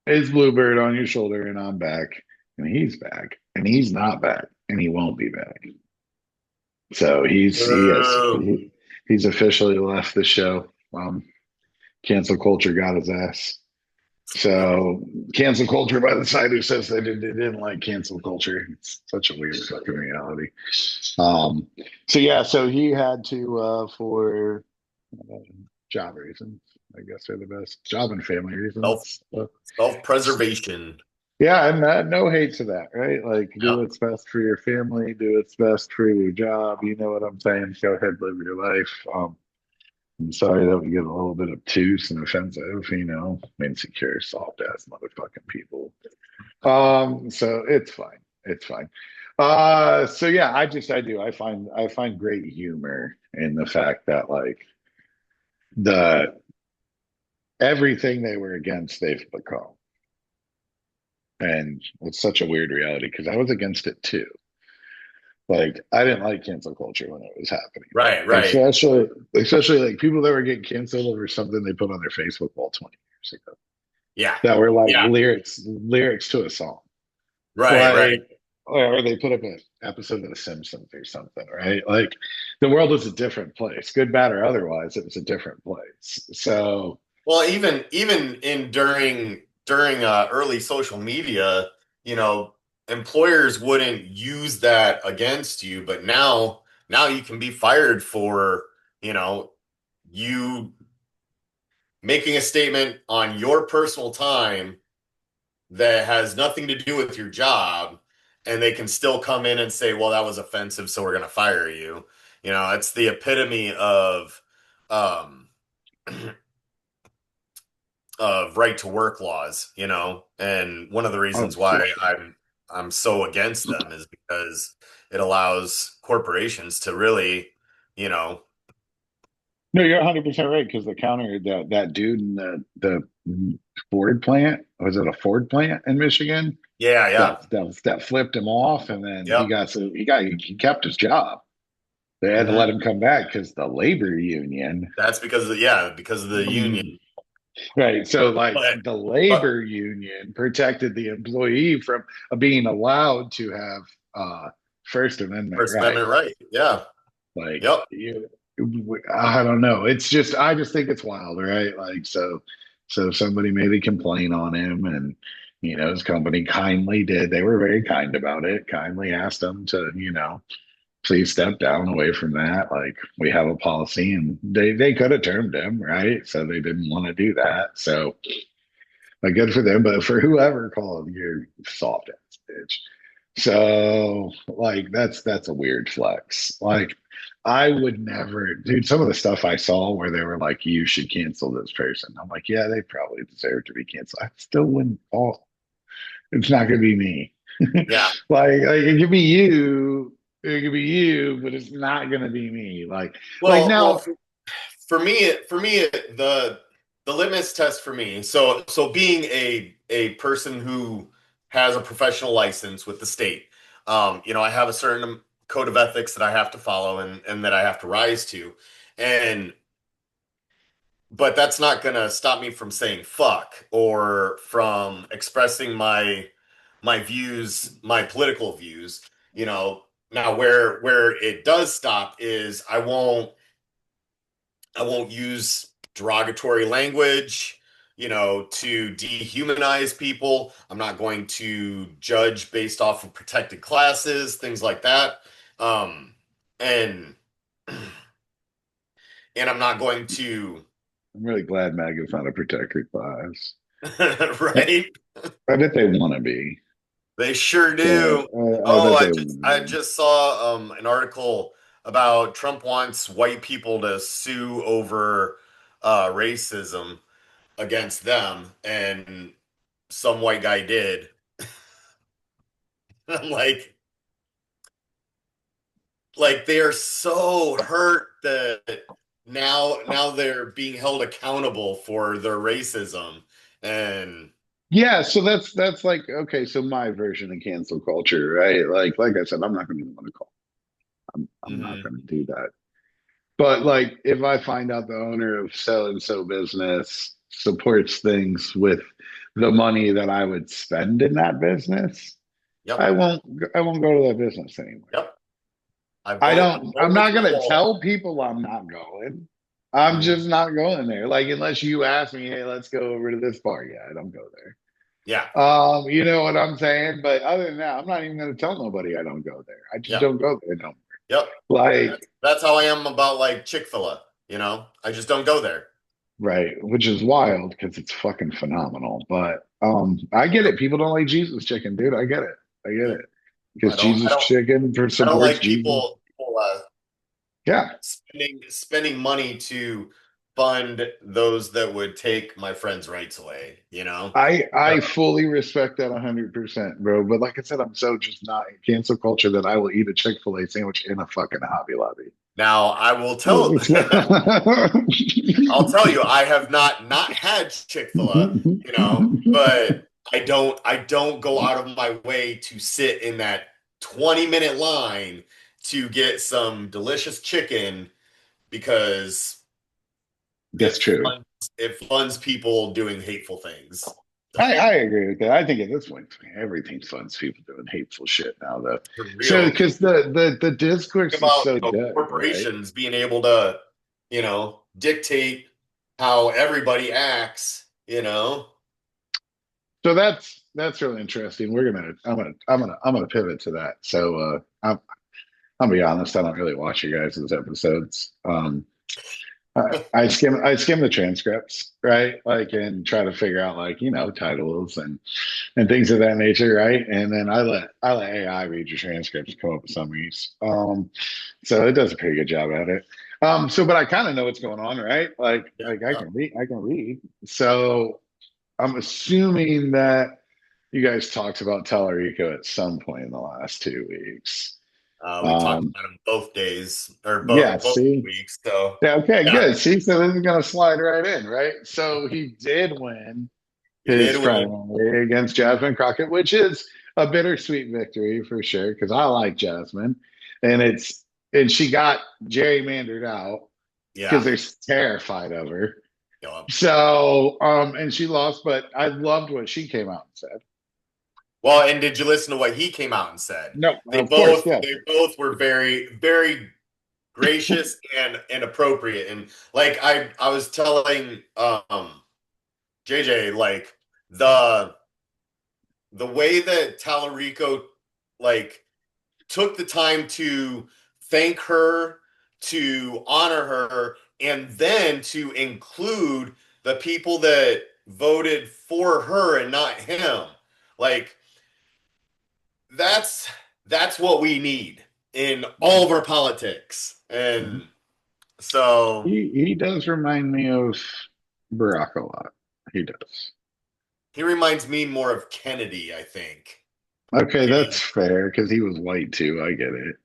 It's Bluebird on your shoulder, and I'm back, and he's not back, and he won't be back. So Boo. he's officially left the show. Cancel culture got his ass. So cancel culture by the side who says they didn't like cancel culture. It's such a weird fucking reality. Um, so yeah, so he had to for uh, job reasons. I guess they're the best job and family Self reasons. self-preservation. Yeah, and no hate to that, right? Like, do Yep. what's best for your family, do what's best for your job. You know what I'm saying? Go ahead, live your life. I'm sorry that we get a little bit obtuse and offensive, insecure, soft ass motherfucking people. So it's fine. It's fine. So yeah, I find great humor in the fact that like the everything they were against, they've become. And it's such a weird reality because I was against it too. Like I didn't like cancel culture when it was happening. Right, right. Especially like people that were getting canceled over something they put on their Facebook wall 20 years ago Yeah. that were like Yeah. lyrics to a song. Right, right. Like or they put up an episode of The Simpsons or something, right? Like the world was a different place, good, bad, or otherwise, it was a different place. So Well, even in during early social media, you know, employers wouldn't use that against you, but now you can be fired for, you know, you making a statement on your personal time that has nothing to do with your job, and they can still come in and say, well, that was offensive, so we're going to fire you. You know, it's the epitome um, of right to work laws, you know, and one of the oh reasons for why sure. I'm so against them is because it allows corporations to really, you know, No, you're 100% right because the counter that dude in the Ford plant, was it a Ford plant in Michigan yeah, yeah, that flipped him off, and then yep, he kept his job. They had to let hmm him come back because the labor union, that's because of, yeah, because of the union, right? So like but the but labor union protected the employee from being allowed to have First Amendment First Amendment rights. right, yeah, Like yep. I don't know. I just think it's wild, right? Like so somebody maybe complain on him, and his company kindly did. They were very kind about it. Kindly asked him to please step down away from that. Like we have a policy, and they could have termed him, right? So they didn't want to do that. So like good for them, but for whoever called him, you're soft ass bitch. So like that's a weird flex. Like I would never, dude. Some of the stuff I saw where they were like, "You should cancel this person." I'm like, "Yeah, they probably deserve to be canceled." I still wouldn't call. It's not going to be me. Yeah. Like it could be you. It could be you, but it's not going to be me. Like Well, now. for me, the litmus test for me. So being a person who has a professional license with the state, you know, I have a certain code of ethics that I have to follow and that I have to rise to, and but that's not going to stop me from saying fuck or from expressing my views, my political views. You know, now where it does stop is I won't use derogatory language, you know, to dehumanize people. I'm not going to judge based off of protected classes, things like that. Um, and and I'm not going to, I'm really glad MAGA's not a protected class. right? I bet they want to be. They sure So do. I Oh, bet I they just want to I be. just saw an article about Trump wants white people to sue over racism against them, and some white guy did. I'm like they are so hurt that now they're being held accountable for their racism. And Yeah, so that's like okay, so my version of cancel culture, right? Like I said, I'm not going to want to call. I'm not mhm, going to do that. But like if I find out the owner of so and so business supports things with the money that I would spend in that business, Yep. I won't go to that business anymore. Yep. I I'm vote with not my gonna wallet. tell people I'm not going. I'm Mhm. just not going there. Like unless you ask me, hey, let's go over to this bar. Yeah, I don't go there. Yeah. You know what I'm saying? But other than that, I'm not even gonna tell nobody I don't go there. I just Yeah. don't go there no more. Yep. Like, That's how I am about like Chick-fil-A, you know? I just don't go there. right, which is wild because it's fucking phenomenal. But I get Yep. it. People don't like Jesus chicken, dude. I get it. I get Yep. it. Because Jesus chicken I don't supports like Jesus. people Yeah. spending money to fund those that would take my friends' rights away, you know? I So fully respect that 100%, bro. But like I said, I'm so just not in cancel culture that I will eat a Chick-fil-A sandwich in a fucking Hobby Lobby. now I will tell I'll tell you, I have not had Chick-fil-A, you know, but I don't go out of my way to sit in that 20-minute line to get some delicious chicken because That's it true. funds it funds people doing hateful things. I So agree with that. I think at this point, everything funds people doing hateful shit now, though. for So real, because the discourse is about so dead, right? corporations being able to, dictate how everybody acts, So that's really interesting. I'm gonna pivot to that. So I'll be honest, I don't really watch you guys' episodes. I skim the transcripts, right? Like and try to figure out like, titles and things of that nature, right? And then I let AI read your transcripts, come up with summaries. So it does a pretty good job at it. But I kind of know what's going on, right? Like Yeah. I can read. So I'm assuming that you guys talked about Tallarico at some point in the last 2 weeks. We talked Um, about them both days or yeah, both see, weeks. So yeah, okay, yeah, good. See, so this is gonna slide right in, right? So he did win he his did win. primary against Jasmine Crockett, which is a bittersweet victory for sure, because I like Jasmine, and she got gerrymandered out because Yeah. they're terrified of her. Yeah. So, and she lost, but I loved what she came out and said. Well, and did you listen to what he came out and said? No, They of course, both yes. they both were very, very gracious and appropriate. And like I was telling JJ, like the the way that Tallarico like took the time to thank her, to honor her, and then to include the people that voted for her and not him. Like that's that's what we need in all of our politics. And so He does remind me of Barack a lot. He does. he reminds me more of Kennedy, I think. Okay, that's And fair because he was white too. I get it.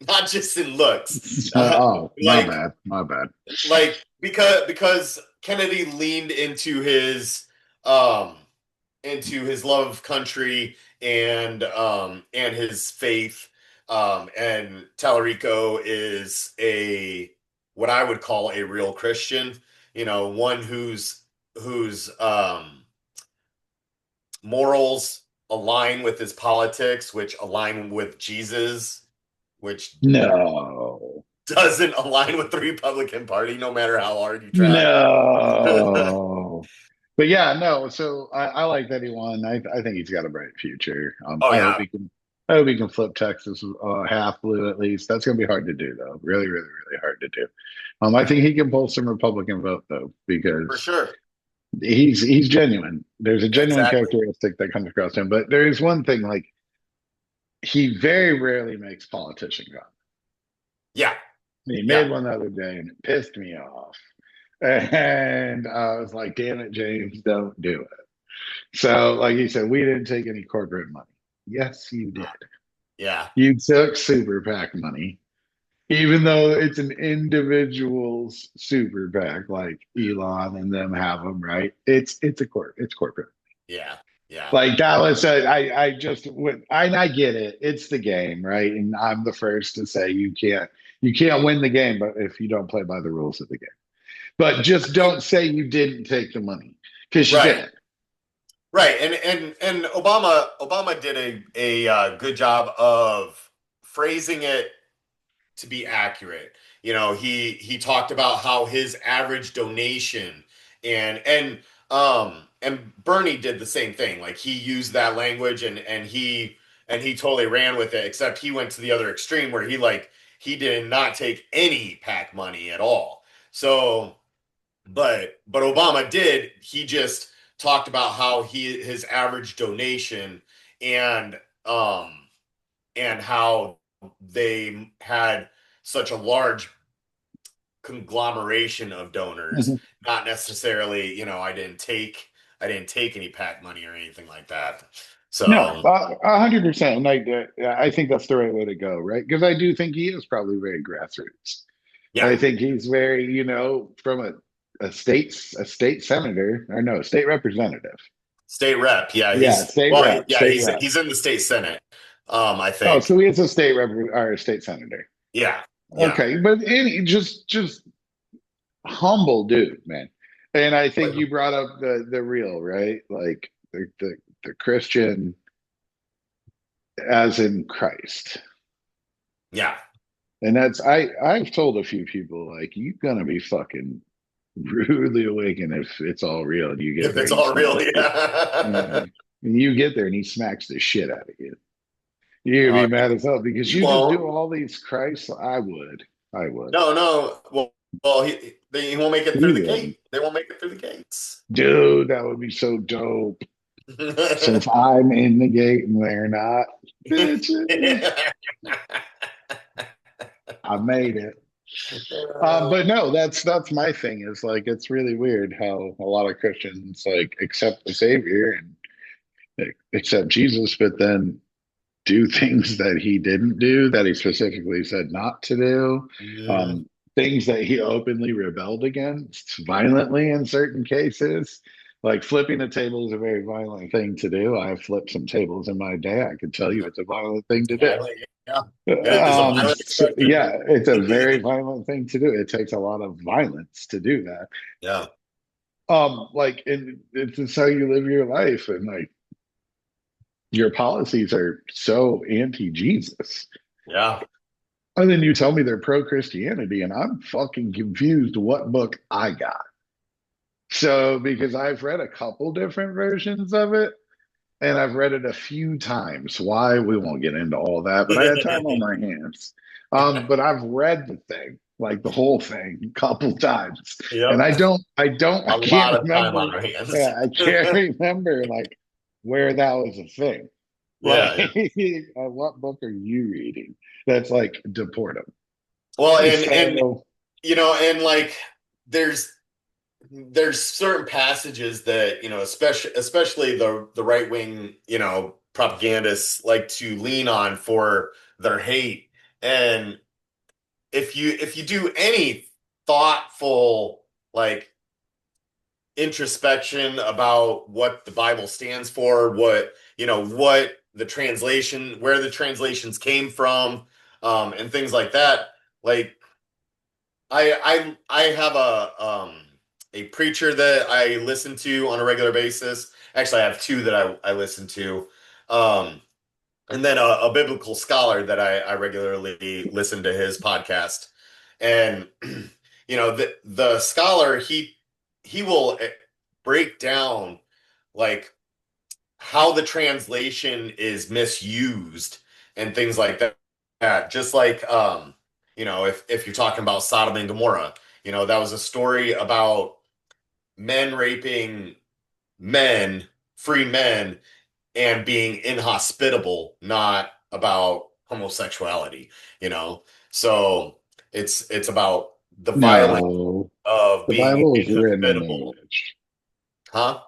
not just in looks. Oh, my Like bad, my bad. because Kennedy leaned um into his love of country and his faith, and Tallarico is a what I would call a real Christian, one whose morals align with his politics, which align with Jesus, which No, doesn't align with the Republican Party, no matter how hard you try. no. But yeah, no. So I like that he won. I think he's got a bright future. Oh I hope yeah, he can. I hope he can flip Texas half blue at least. That's going to be hard to do, though. Really, really, really hard to do. I think he can pull some Republican vote though, for because sure. he's genuine. There's a genuine Exactly. characteristic that comes across him. But there is one thing, like he very rarely makes politician comments. Yeah, He yeah. made one the other day and it pissed me off. And I was like, damn it, James, don't do it. So, like he said, we didn't take any corporate money. Yes, you did. Yeah. You took super PAC money, even though it's an individual's super PAC, like Elon and them have them, right? It's corporate. Yeah. Yeah. Like that was I just went I get it. It's the game, right? And I'm the first to say you can't win the game, but if you don't play by the rules of the game. But just don't say you didn't take the money because you Right. did. Right, and Obama did a good job of phrasing it to be accurate. He talked about how his average donation and Bernie did the same thing. Like he used that language and he totally ran with it, except he went to the other extreme where he did not take any PAC money at all. So but Obama did. He just talked about how his average donation and um and how they had such a large conglomeration of donors, not necessarily, I didn't take any PAC money or anything like that. No, So 100%. And I think that's the right way to go, right? Because I do think he is probably very grassroots. yeah, I think he's very, from a state senator or no, state representative. state rep. Yeah, Yeah, state well, rep, yeah, state he's rep. he's in the state senate. I Oh, think. so he is a state rep or a state senator. Yeah, yeah. Okay, but just humble dude, man. And I think But you brought up the real, right? Like the Christian as in Christ. yeah, And I've told a few people like you're gonna be fucking rudely awakened if it's all real and you get if there it's and he all real, smacks it. yeah. And you get there and he smacks the shit out of you. You're gonna Uh, be mad as hell because he you just do won't. all these Christ. I would. I would. No, no. Well, he won't make it He through the wouldn't. gate. They won't make it through the gates. Dude, that would be so dope. Since I'm in the gate and they're not, bitches, I made it. But no, that's my thing. Is like it's really weird how a lot of Christians like accept the Savior and accept Jesus, but then do things that he didn't do, that he specifically said not to do, Mhm. um, things that he openly rebelled against violently in certain cases. Like flipping a table is a very violent thing to do. I've flipped some tables in my day. I can tell you it's a violent thing to do. Violent, yeah. It is a violent expression. Yeah, it's a very violent thing to do. It takes a lot of violence to do that. Yeah, Like, and it's just how you live your life, and like your policies are so anti-Jesus. yeah. And then you tell me they're pro Christianity, and I'm fucking confused what book I got. So, because I've read a couple different versions of it, and I've read it a few times. Why? We won't get into all that, but I had time on my hands. But I've read the thing, like the whole thing, a couple times, and Yep. I A can't lot of time on remember. our hands. Yeah, I can't remember like where that was a thing. Like, Yeah, yeah. what book are you reading? That's like deport them. Well, and So and like there's there's certain passages that especially the right wing propagandists like to lean on for their hate. And if you do any thoughtful like introspection about what the Bible stands for, what the translation, where the translations came from, and things like that. Like I have a preacher that I listen to on a regular basis. Actually, I have two that I listen to. Um, and then a biblical scholar that I regularly listen to his podcast. And the scholar, he will break down like how the translation is misused and things like that. Just like if you're talking about Sodom and Gomorrah, that was a story about men raping men, free men, and being inhospitable, not about homosexuality, you know. So it's about the violence no, of the being Bible is written in inhospitable. English. Huh?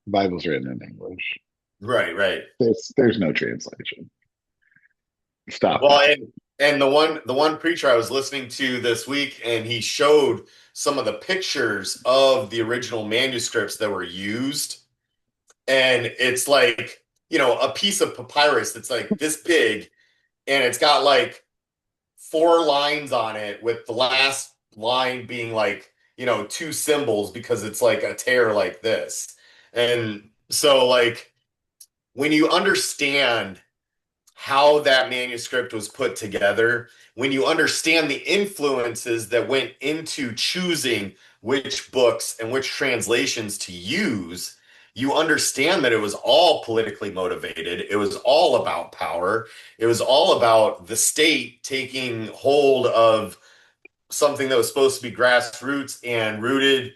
The Bible's written in English. Right, right. There's no translation. Stop Well, it. and the one preacher I was listening to this week, and he showed some of the pictures of the original manuscripts that were used, and it's like a piece of papyrus that's like this big, and it's got like four lines on it, with the last line being like two symbols because it's like a tear like this, and So like when you understand how that manuscript was put together, when you understand the influences that went into choosing which books and which translations to use, you understand that it was all politically motivated. It was all about power. It was all about the state taking hold of something that was supposed to be grassroots and rooted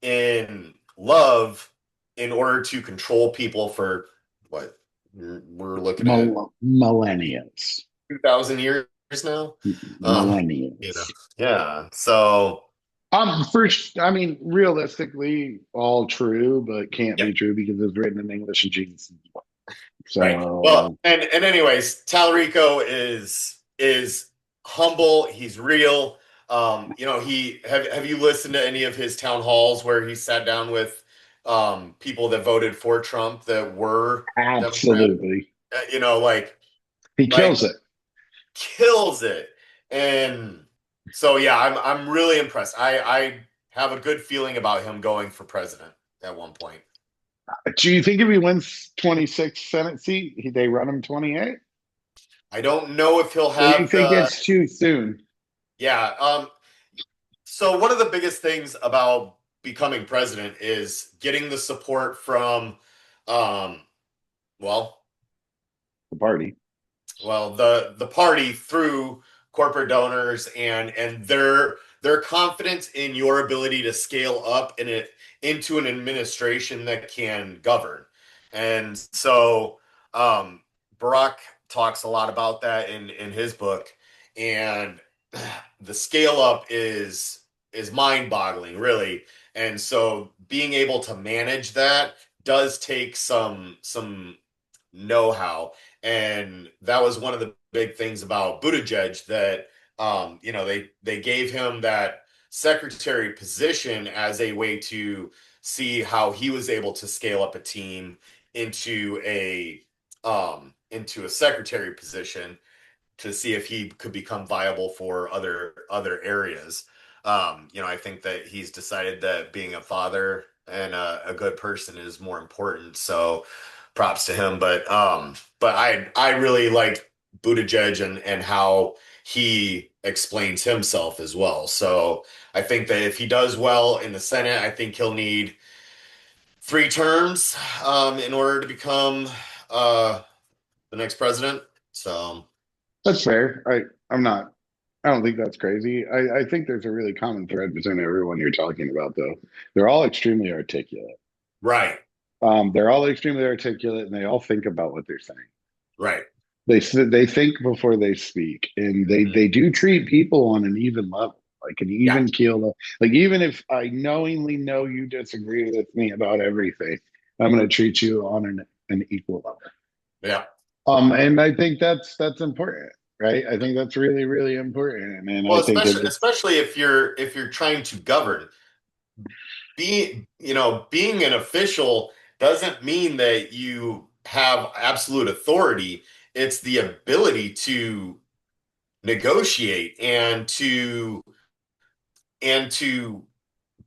in love in order to control people for what we're looking at Millennials. 2,000 years now. You know, Millennials. yeah. So, First, I mean, realistically, all true, but can't yeah, be true because it's written in English and Jesus. right. Well, So, and anyways, Tallarico is humble. He's real. He have you listened to any of his town halls where he sat down with people that voted for Trump that were Democrat? absolutely, Like he like kills it. kills it. And so yeah, I'm really impressed. I have a good feeling about him going for president at one point. Do you think if he wins 26 Senate seat, they run him 28? I don't know if he'll Or you have think the it's too soon? yeah. So one of the biggest things about becoming president is getting the support from um well The party. the party through corporate donors and their confidence in your ability to scale up in it into an administration that can govern. And so um, Barack talks a lot about that in his book, and the scale up is mind-boggling, really. And so being able to manage that does take some know-how. And that was one of the big things about Buttigieg that they gave him that secretary position as a way to see how he was able to scale up a team into a secretary position to see if he could become viable for other areas. I think that he's decided that being a father and a good person is more important. So props to him. But I really like Buttigieg and how he explains himself as well. So I think that if he does well in the Senate, I think he'll need 3 terms in order to become uh, the next president. So That's fair. I'm not. I don't think that's crazy. I think there's a really common thread between everyone you're talking about, though. They're all extremely articulate. right, They're all extremely articulate, and they all think about what they're saying. right. They think before they speak, and Mhm. they do treat people on an even level, like an Yeah, even keel. Like even if I knowingly know you disagree with me about everything, I'm going to treat you on an equal level. yeah. And I think that's important, right? I think that's really really important, and Well, I think if it's especially if you're trying to govern, being an official doesn't mean that you have absolute authority. It's the ability to negotiate and to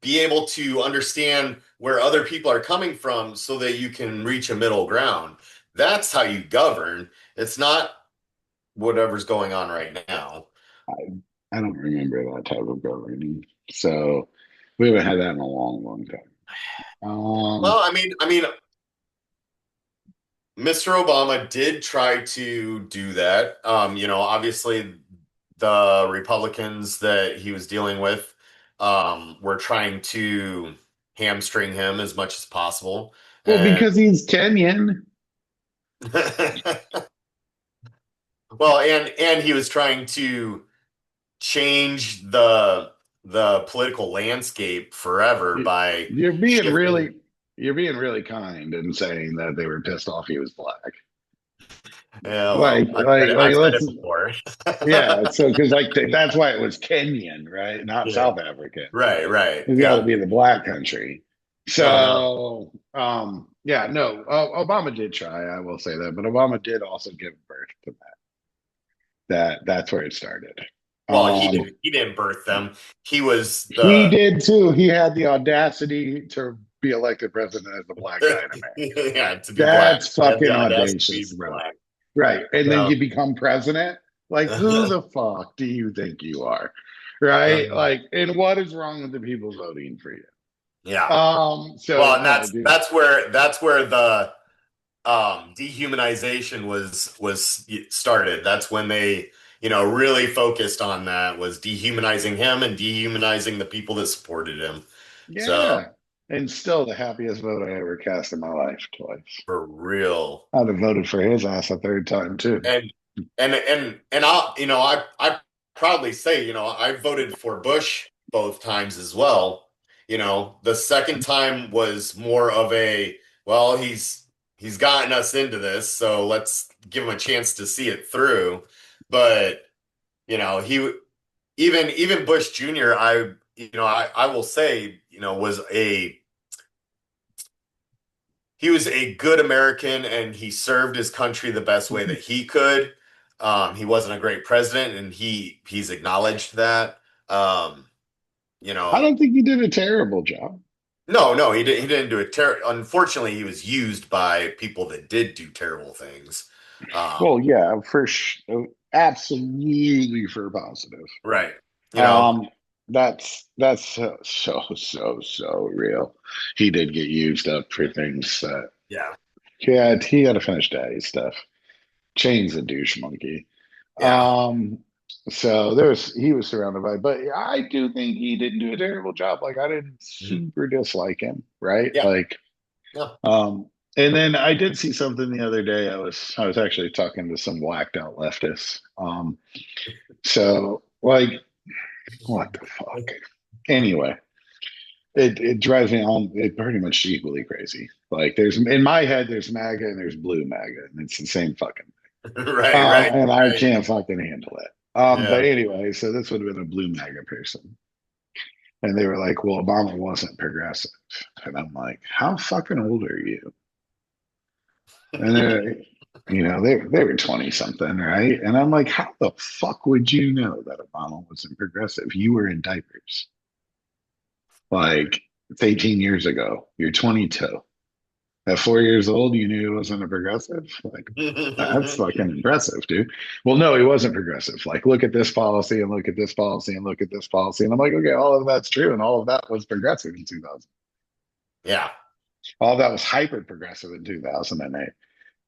be able to understand where other people are coming from so that you can reach a middle ground. That's how you govern. It's not whatever's going on right now. I don't remember that type of governing, so we haven't had that in a long long time. Well, I mean, Mr. Obama did try to do that. Obviously the Republicans that he was dealing with were trying to hamstring him as much as possible. Well, And because he's Kenyan. well, and he was trying to change the political landscape forever by You're being shifting. really kind in saying that they were pissed off he was black. Yeah, well, I've said Let's it before. yeah. So because that's why it was Kenyan, right? Not Yeah. South African. Right, right. It's got to Yeah. be the black country. No, no. So yeah, no. Obama did try. I will say that, but Obama did also give birth to that's where it started. Well, Um, he didn't birth them. He was he the did too. He had the audacity to be elected president as a black guy in America. Yeah, to be black. That's He had the fucking audacity to audacious, be bro. black. Right. And then So, you become president. Like, who the fuck do you think you are? Right. Like, and what is wrong with the people voting for you? yeah. Well, So and no, that's dude. that's where the dehumanization was started. That's when they, really focused on that, was dehumanizing him and dehumanizing the people that supported him. So, Yeah. And still the happiest vote I ever cast in my life twice. for real. I'd have voted for his ass a third time too. And I proudly say, I voted for Bush both times as well. The second time was more of a, well, he's gotten us into this, so let's give him a chance to see it through. But he, even Bush Jr., I will say, he was a good American, and he served his country the best way that he could. He wasn't a great president, and he's acknowledged that. Um, you I know, don't think he did a terrible job. no, he didn't do it. Unfortunately, he was used by people that did do terrible things. Well, Um, yeah, absolutely for positive. right. You know, Um, that's so real. He did get used up for things that yeah, he had to finish daddy stuff. Chain's a douche monkey. yeah, Um, so he was surrounded by, but I do think he didn't do a terrible job. Like I didn't mhm, super dislike him, right? yeah, Like, yeah. and then I did see something the other day. I was actually talking to some whacked out leftists. So like, what the fuck? Anyway, it drives me on. It pretty much equally crazy. Like there's in my head, there's MAGA and there's blue MAGA, and it's the same fucking. Right, right, And I right. can't fucking handle it. But Yeah. anyway, so this would have been a blue MAGA person. And they were like, well, Obama wasn't progressive. And I'm like, how fucking old are you? And they're, they were 20 something, right? And I'm like, how the fuck would you know that Obama wasn't progressive? You were in diapers. Like, it's 18 years ago. You're 22. At 4 years old, you knew he wasn't a progressive? Like, that's fucking impressive, dude. Well, no, he wasn't progressive. Like, look at this policy and look at this policy and look at this policy. And I'm like, okay, all of that's true. And all of that was progressive in 2000. Yeah. All of that was hyper progressive in 2008.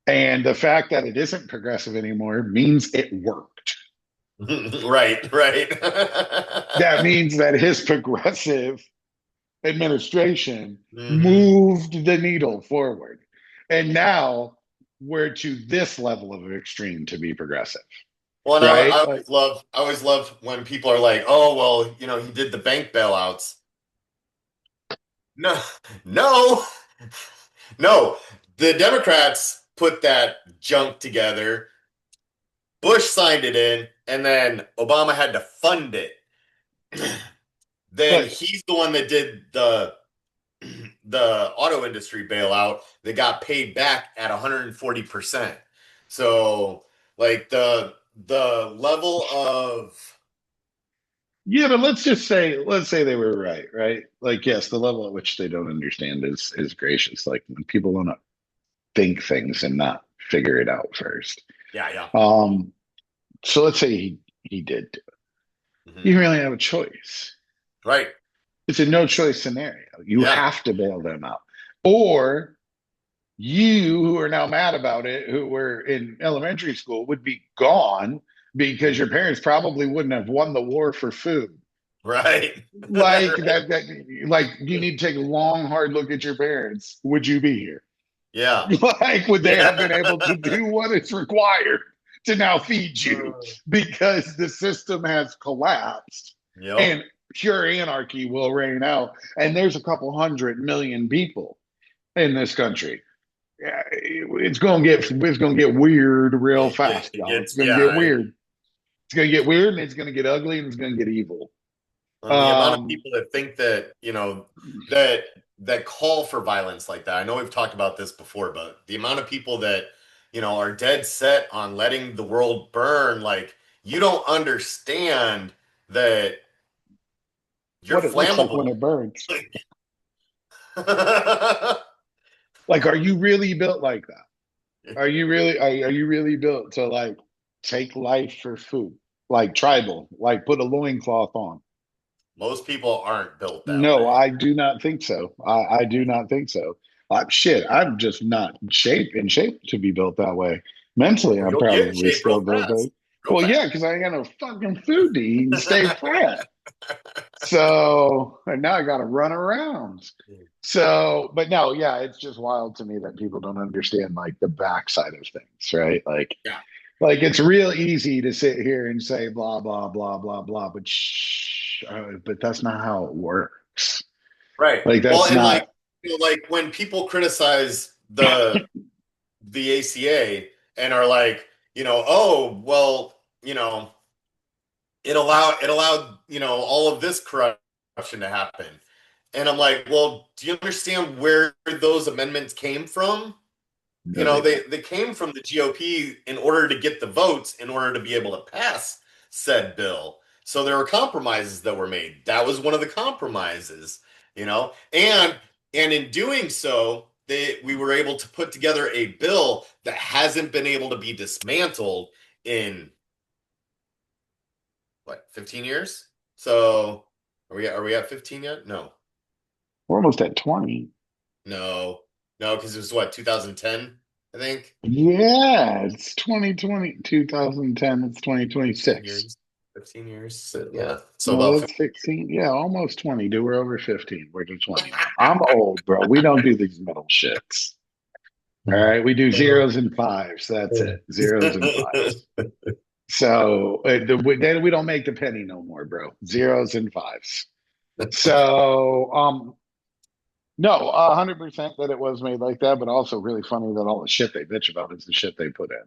And the fact that it isn't progressive anymore means it worked. Right, right. That means that his progressive administration Hmm. moved the needle forward. And now we're to this level of extreme to be progressive, Well, and I right? Like, always love when people are like, "Oh, well, he did the bank bailouts." No, no, no. The Democrats put that junk together. Bush signed it in, and then Obama had to fund it. Then but he's the one that did the auto industry bailout that got paid back at 140%. So, like, the level of, yeah, but let's say they were right, right? Like, yes, the level at which they don't understand is gracious. Like when people want to think things and not figure it out first. yeah, yeah. Um, so let's say he did. Hmm. You really have a choice. Right. It's a no choice scenario. You Yeah. have to bail them out. Or you who are now mad about it, who were in elementary school, would be gone because Mhm. your parents probably wouldn't have won the war for food. Right. Like Right. like you need to take a long, hard look at your parents. Would you be here? Yeah. Like, would they have been able to Yeah. do what is required to now feed you? Because the system has collapsed Yep. and pure anarchy will reign out. And there's a couple 100 million people in this country. Yeah, it's gonna get weird real fast, It y'all. It's gets, gonna get yeah. weird. It's gonna get weird and it's gonna get ugly and it's gonna get evil. And the amount of Um, people that think that, that call for violence like that. I know we've talked about this before, but the amount of people that, are dead set on letting the world burn, like, you don't understand that you're what it looks like when flammable. it burns. Like, are you really built like that? Are you really built to like take life for food? Like tribal, like put a loincloth on. Most people aren't built that No, way. I do not think so. I do not think so. Shit, I'm just not in shape to be built that way. Mentally, Well, I'm you'll get in probably shape still real built that. fast, real Well, yeah, fast. because I ain't got no fucking food to eat and stay fat. So, and now I got to run around. So, but no, yeah, it's just wild to me that people don't understand like the backside of things, right? Yeah. Like it's real easy to sit here and say blah blah blah blah blah, but that's not how it works. Right. Like Well, that's and like, not. like when people criticize the ACA and are like, oh, well, it allowed, all of this corruption to happen. And I'm like, well, do you understand where those amendments came from? No, they don't. They came from the GOP in order to get the votes in order to be able to pass said bill. So there were compromises that were made. That was one of the compromises, and in doing so, we were able to put together a bill that hasn't been able to be dismantled in what, 15 years? So are we at 15 yet? No. We're almost at 20. No. No, because it was what, 2010, I think. Yeah, it's 2020, 2010. It's 15 2026. years. 15 years. So, yeah. So No, about that's 16. Yeah, almost 20, dude. We're over 15. We're to 20 now. I'm old, bro. We don't do these middle shits. All right. We do zeros and fives. That's it. Zeros and fives. So then we don't make the penny no more, bro. Zeros and fives. So, no, 100% that it was made like that, but also really funny that all the shit they bitch about is the shit they put in.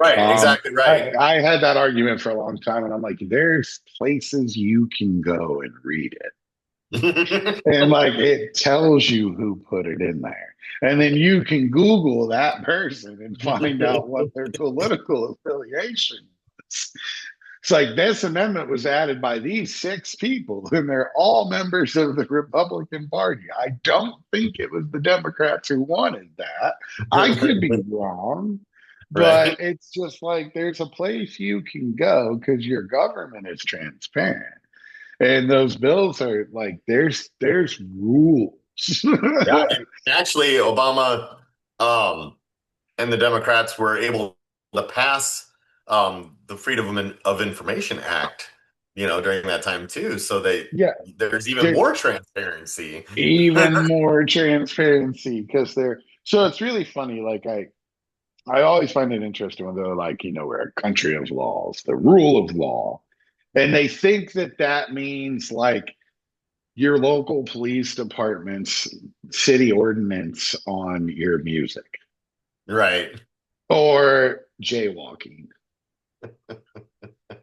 Right, exactly right. I had that argument for a long time, and I'm like, there's places you can go and read it. And like it tells you who put it in there. And then you can Google that person and find out what their political affiliation is. It's like this amendment was added by these six people, and they're all members of the Republican Party. I don't think it was the Democrats who wanted that. I could be wrong, but Right. it's just like there's a place you can go because your government is transparent. And those bills are like there's rules. Yeah, and actually Obama and the Democrats were able to pass the Freedom of Information Act, during that time too. So Yeah, there's even there's more transparency. even more transparency because they're so it's really funny. Like I always find it interesting when they're like, we're a country of laws, the rule of law. And they think that that means like your local police department's city ordinance on your music Right. or jaywalking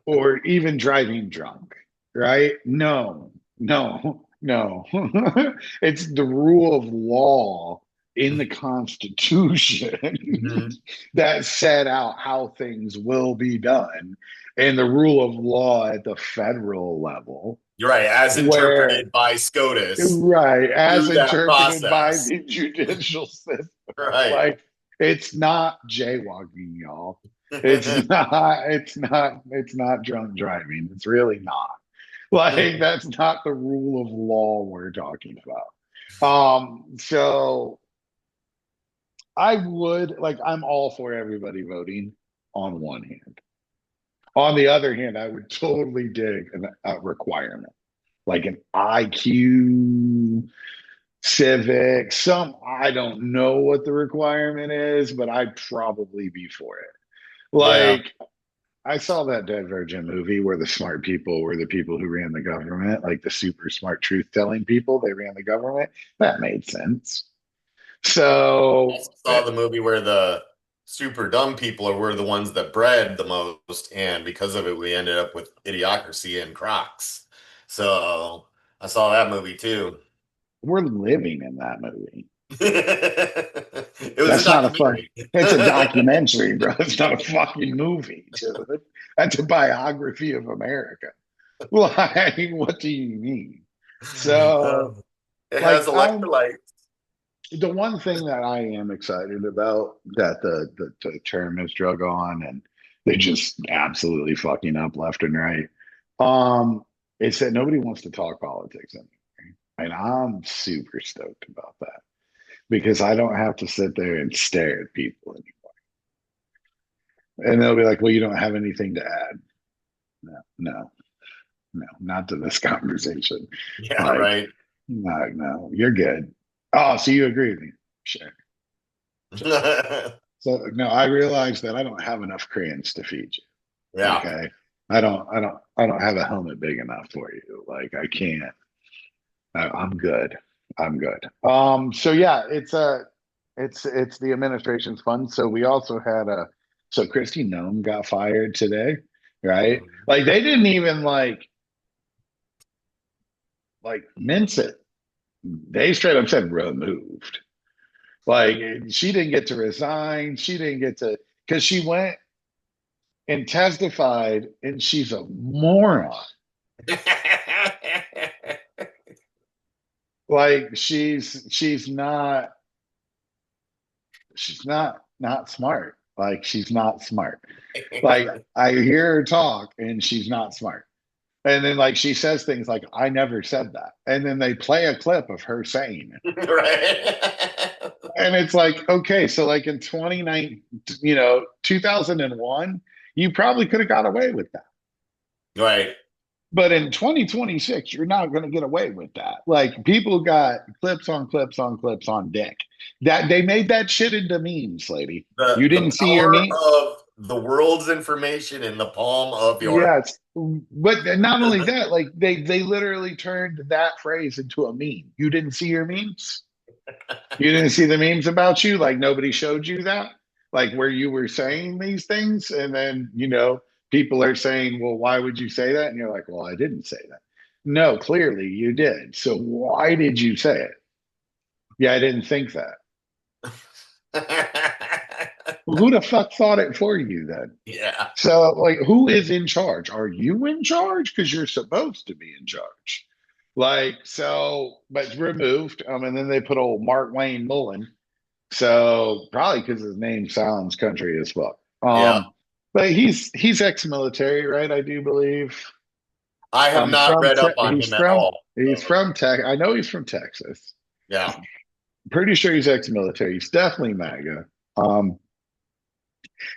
or even driving drunk, right? No, no, no. It's the rule of law in the Constitution Mhm. that set out how things will be done, and the rule of law at the federal level, You're right, as where, interpreted by SCOTUS right, as through that interpreted by process. the judicial system, Right. like it's not jaywalking, y'all. It's not drunk driving. It's really not. Like that's not the rule of law we're talking about. So I would like I'm all for everybody voting on one hand. On the other hand, I would totally dig a requirement like an IQ, civic, some I don't know what the requirement is, but I'd probably be for it. Yeah. Like I saw that Divergent movie where the smart people were the people who ran the government, like the super smart truth telling people, they ran the government. That made sense. Also So, saw the movie where the super dumb people were the ones that bred the most, and because of it, we ended up with Idiocracy and Crocs. So I saw that movie too. we're living in that movie. It was a That's not a fun. documentary. It's a documentary, bro. It's not a fucking movie, dude. That's a biography of America. Like, what do you mean? So, It has like, I'm electrolytes. The one thing that I am excited about that the term is drug on and they just absolutely fucking up left and right. Um, it's that nobody wants to talk politics anymore. And I'm super stoked about that because I don't have to sit there and stare at people anymore. And they'll be like, well, you don't have anything to add. No, no, no, not to this conversation. Yeah, Like, right. no, no, you're good. Oh, so you agree with me? Sure. So no, I realize that I don't have enough crayons to feed you. Yeah. Okay. I don't have a helmet big enough for you. Like I can't. I'm good. I'm good. So yeah, it's the administration's fund. So we also had so Christy Nome got fired today, right? Mhm. Like they didn't even like mince it. They straight up said removed. Like she didn't get to resign. She didn't get to because she went and testified, and she's a moron. Like she's not smart. Like she's not smart. Like I hear her talk, and she's not smart. And then like she says things like, "I never said that," and then they play a clip of her saying it. Right. And it's like, okay, so like in 29, 2001, you probably could have got away with that. Right. But in 2026, you're not going to get away with that. Like people got clips on clips on clips on deck. That they made that shit into memes, lady. You The didn't see your power meme? of the world's information in the palm of your hand. Yes. But not only that, like they literally turned that phrase into a meme. You didn't see your memes? You didn't see the memes about you? Like nobody showed you that? Like where you were saying these things, and then people are saying, well, why would you say that? And you're like, well, I didn't say that. No, clearly you did. So why did you say it? Yeah, I didn't think that. Well, who the fuck thought it for you then? Yeah. So, like, who is in charge? Are you in charge? Because you're supposed to be in charge. Like, so, but it's removed. And then they put old Mark Wayne Mullen. So probably because his name sounds country as fuck. Yeah. But he's ex-military, right? I do believe. I have He's not from read up on he's him at from all. he's So, from Tech. I know he's from Texas. yeah. Pretty sure he's ex-military. He's definitely MAGA. Um,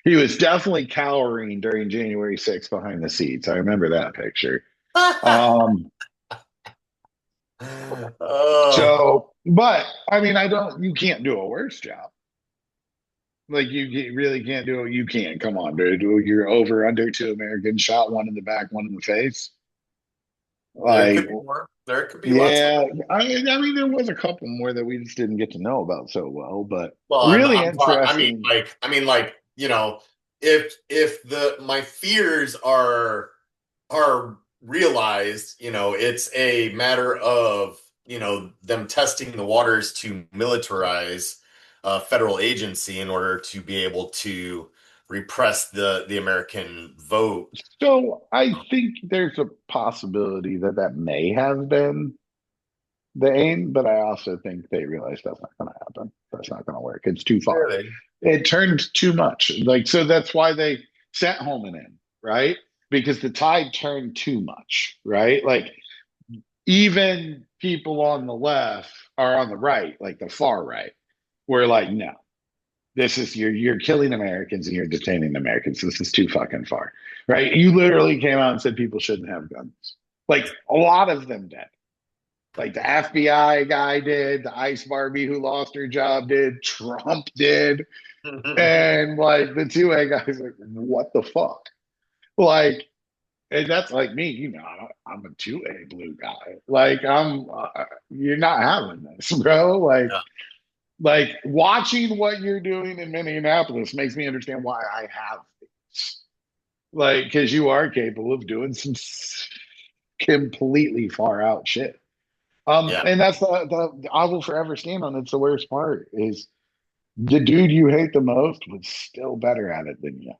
he was definitely cowering during January 6th behind the seats. I remember that picture. Um, Oh, but I mean, you can't do a worse job. Like you really can't do it. You can't. Come on, dude. You're over under two Americans, shot one in the back, one in the face. there Like, could be more. There could be lots more. yeah. I mean, there was a couple more that we just didn't get to know about so well, but Well, really I'm talking. interesting. If the my fears are realized, it's a matter of, them testing the waters to militarize a federal agency in order to be able to repress the American vote. So I think there's a possibility that that may have been the aim, but I also think they realized that's not going to happen. That's not going to work. It's too far. Really? It turned too much. Like, so that's why they sent Holman in, right? Because the tide turned too much, right? Like, even people on the left are on the right, like the far right, were like, no, this is you're killing Americans and you're detaining Americans. This is too fucking far, right? You literally came out and said people shouldn't have guns. Like a lot of them did. Like the FBI guy did, the Ice Barbie who lost her job did, Trump did, and like the 2A guys, like, what the fuck? Like, and that's like me, I'm a 2A blue guy. Like, you're not having this, bro. Yeah. Like watching what you're doing in Minneapolis makes me understand why I have these. Like, because you are capable of doing some completely far out shit. Yeah. And that's the I will forever stand on. It's the worst part is the dude you hate the most was still better at it than you,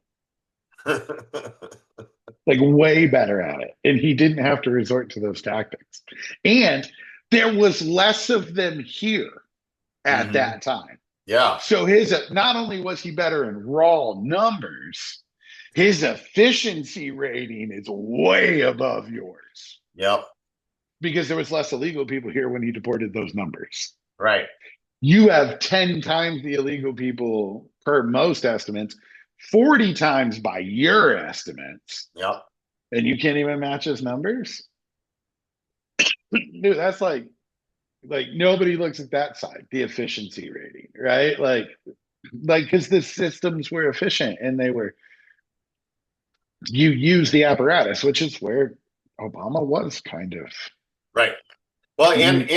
like way better at it, and he didn't have to resort to those tactics. And there was less of them here. at Hmm. that time. Yeah. So his not only was he better in raw numbers, his efficiency rating is way above yours Yep. because there was less illegal people here when he deported those numbers. Right. You have 10 times the illegal people per most estimates, 40 times by your estimates, Yep. and you can't even match his numbers. Dude, that's like nobody looks at that side, the efficiency rating, right? Like because the systems were efficient and they were you use the apparatus, which is where Obama was kind of Right. Well, and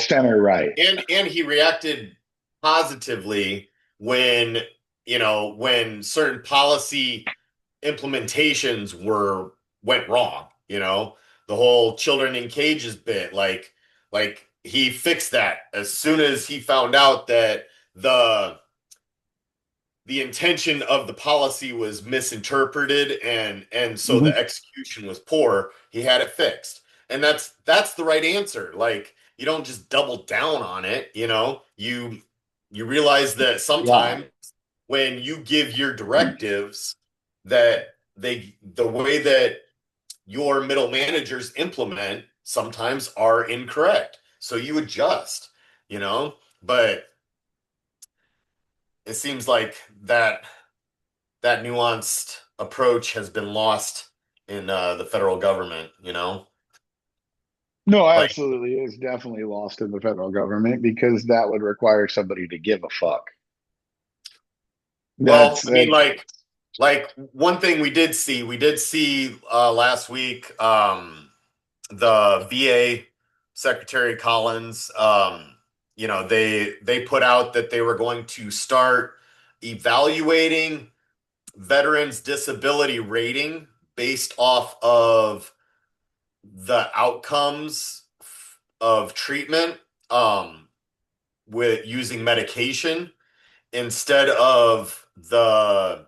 center right. and he reacted positively when when certain policy implementations went wrong. The whole children in cages bit, like he fixed that as soon as he found out that the intention of the policy was misinterpreted, and so the Mm-hmm. execution was poor. He had it fixed, and that's the right answer. Like, you don't just double down on it. You realize that Yeah. sometimes when you give your directives, that the way that your middle managers implement sometimes are incorrect, so you adjust. But it seems like that nuanced approach has been lost in the federal government. No, Like, absolutely. It's definitely lost in the federal government because that would require somebody to give a fuck. well, That's I mean, that. like one thing we did see last week, the VA Secretary Collins, they put out that they were going to start evaluating veterans disability rating based off of the outcomes of treatment, um, with using medication, instead of the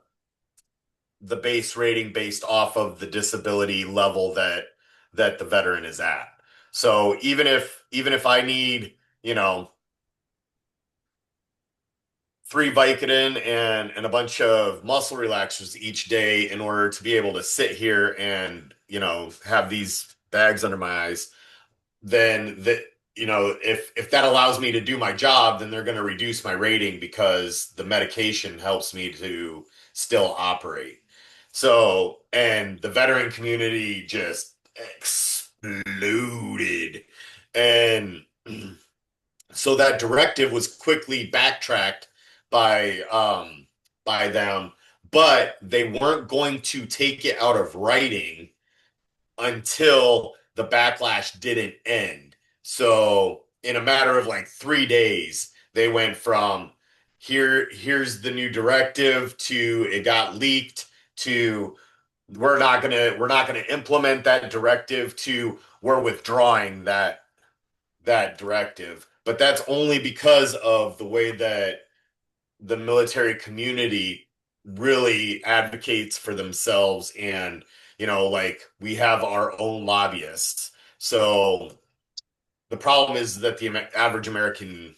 base rating based off of the disability level that the veteran is at. So even if I need, you know, three Vicodin and a bunch of muscle relaxers each day in order to be able to sit here and, have these bags under my eyes, then if that allows me to do my job, then they're going to reduce my rating because the medication helps me to still operate. So, and the veteran community just exploded. And so that directive was quickly backtracked by them, but they weren't going to take it out of writing until the backlash didn't end. So in a matter of like 3 days, they went from here's the new directive to it got leaked to we're not gonna implement that directive to we're withdrawing that directive. But that's only because of the way that the military community really advocates for themselves, and like, we have our own lobbyists. So the problem is that the average American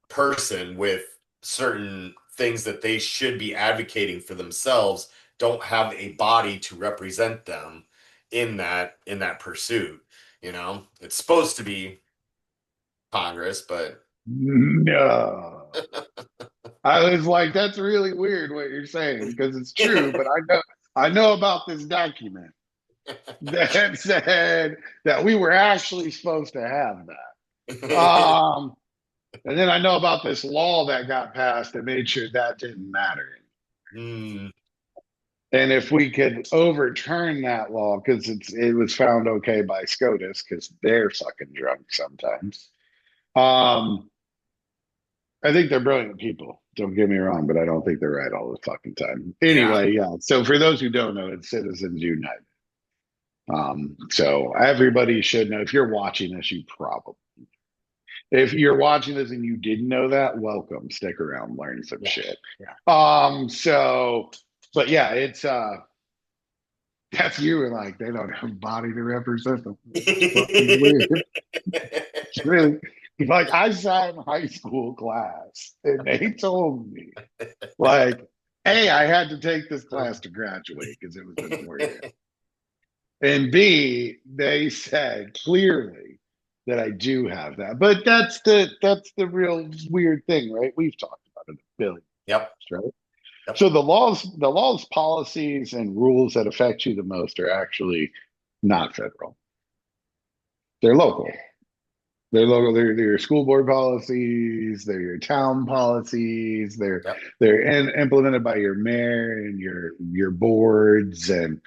person, with certain things that they should be advocating for themselves, don't have a body to represent them in that pursuit. It's supposed to be Congress, but No. I was like, that's really weird what you're saying because it's true, but I know about this document that said that we were actually supposed to have that. And then I know about this law that got passed that made sure that didn't matter. Hmm. And if we could overturn that law, because it was found okay by SCOTUS, because they're fucking drunk sometimes. Um, I think they're brilliant people. Don't get me wrong, but I don't think they're right all the fucking time. Yeah. Anyway, yeah. So for those who don't know, it's Citizens United. So everybody should know. If you're watching this, you probably. If you're watching this and you didn't know that, welcome. Stick around, learn some Yeah. shit. Yeah. So, but yeah, it's that's you and like they don't have a body to represent them. It's fucking weird. It's really Like I sat in high school class and they told me, like, A, I had to take this class to graduate because it was in 4 years. And B, they said clearly that I do have that. But that's the real weird thing, right? We've talked about it a billion Yep. times, right? Yep. So the laws, policies, and rules that affect you the most are actually not federal. They're local. They're local. They're your school board policies. They're your town policies. They're Yep. they're implemented by your mayor and your boards, and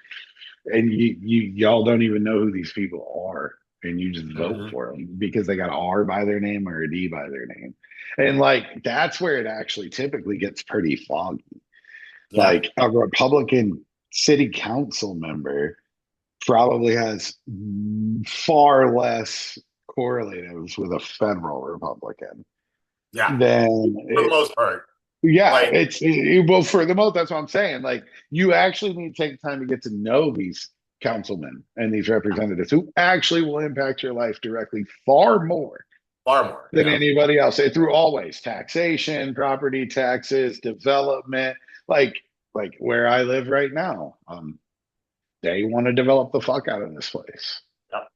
y'all don't even know who these people are, and you just vote Hmm. for them because they got an R by their name or a D by their name, and like that's where it actually typically gets pretty foggy. Yeah. Like a Republican city council member probably has far less correlatives with a federal Republican Yeah. than For the it, most part. yeah, Like, well for the most. That's what I'm saying. Like you actually need to take time to get to know these councilmen and these representatives who actually will impact your life directly far more far more. than Yeah. anybody else. Through always taxation, property taxes, development, like where I live right now. They want to develop the fuck out of this place. Yep.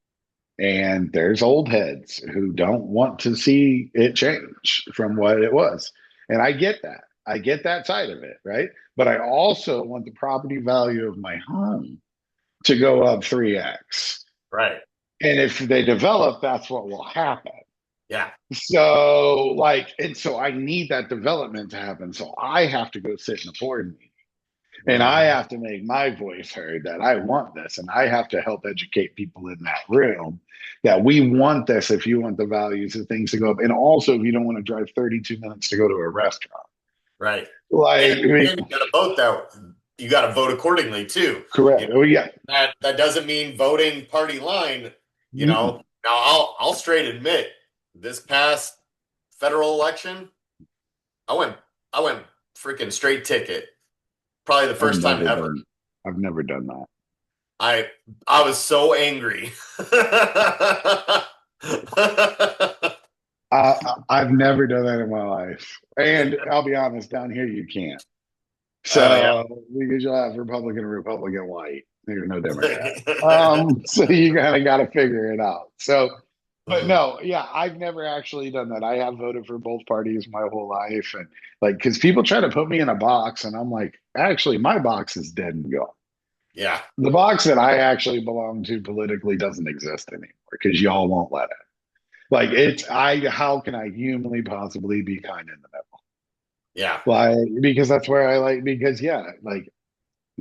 And there's old heads who don't want to see it change from what it was. And I get that. I get that side of it, right? But I also want the property value of my home to go up 3x. Right. And if they develop, that's what will happen. Yeah. So, like, and so I need that development to happen. So I have to go sit in a board meeting and I Hmm. have to make my voice heard that I want this. And I have to help educate people in that room that we want this if you want the values of things to go up. And also, if you don't want to drive 32 minutes to go to a restaurant. Right. Like, I mean, And you got to vote that. You got to vote accordingly too. You correct. know, Oh, yeah. that doesn't mean voting party line. You Mm-mm. know, now I'll straight admit this past federal election, I went I went freaking straight ticket. Probably the I've first time never ever. done, I've never done that. I I was so angry. I've never done that in my life. And I'll be honest, down here, you can't. Yeah. So because you'll have Republican, Republican, white. There's no Democrat. So you kind of got to figure it out. So, but no, yeah, I've never actually done that. I have voted for both parties my whole life, and like, because people try to put me in a box, and I'm like, actually, my box is dead and gone. Yeah. The box that I actually belong to politically doesn't exist anymore because y'all won't let it. Like, how can I humanly possibly be kind in the middle? Yeah. Like, because that's where I like, because yeah, like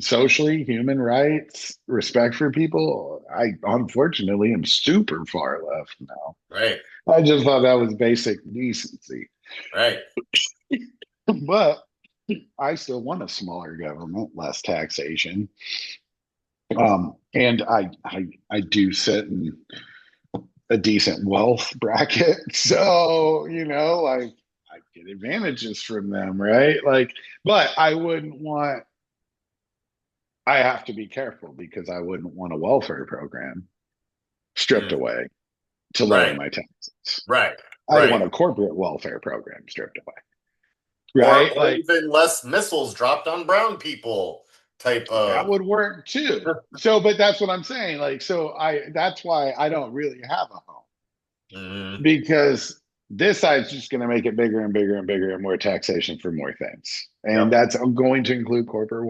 socially, human rights, respect for people. I unfortunately am super far left now. Right. I just thought that was basic decency. Right. But I still want a smaller government, less taxation. And I do sit in a decent wealth bracket. So, like I get advantages from them, right? Like, but I have to be careful because I wouldn't want a welfare program stripped Mm. away to lower Right. my taxes. Right. I don't Right. want a corporate welfare program stripped away, Or right? or Like even less missiles dropped on brown people type that of. would work too. So, but that's what I'm saying. Like, so that's why I don't really have a home Mhm. because this side's just going to make it bigger and bigger and bigger and more taxation for more things. And Yep. that's going to include corporate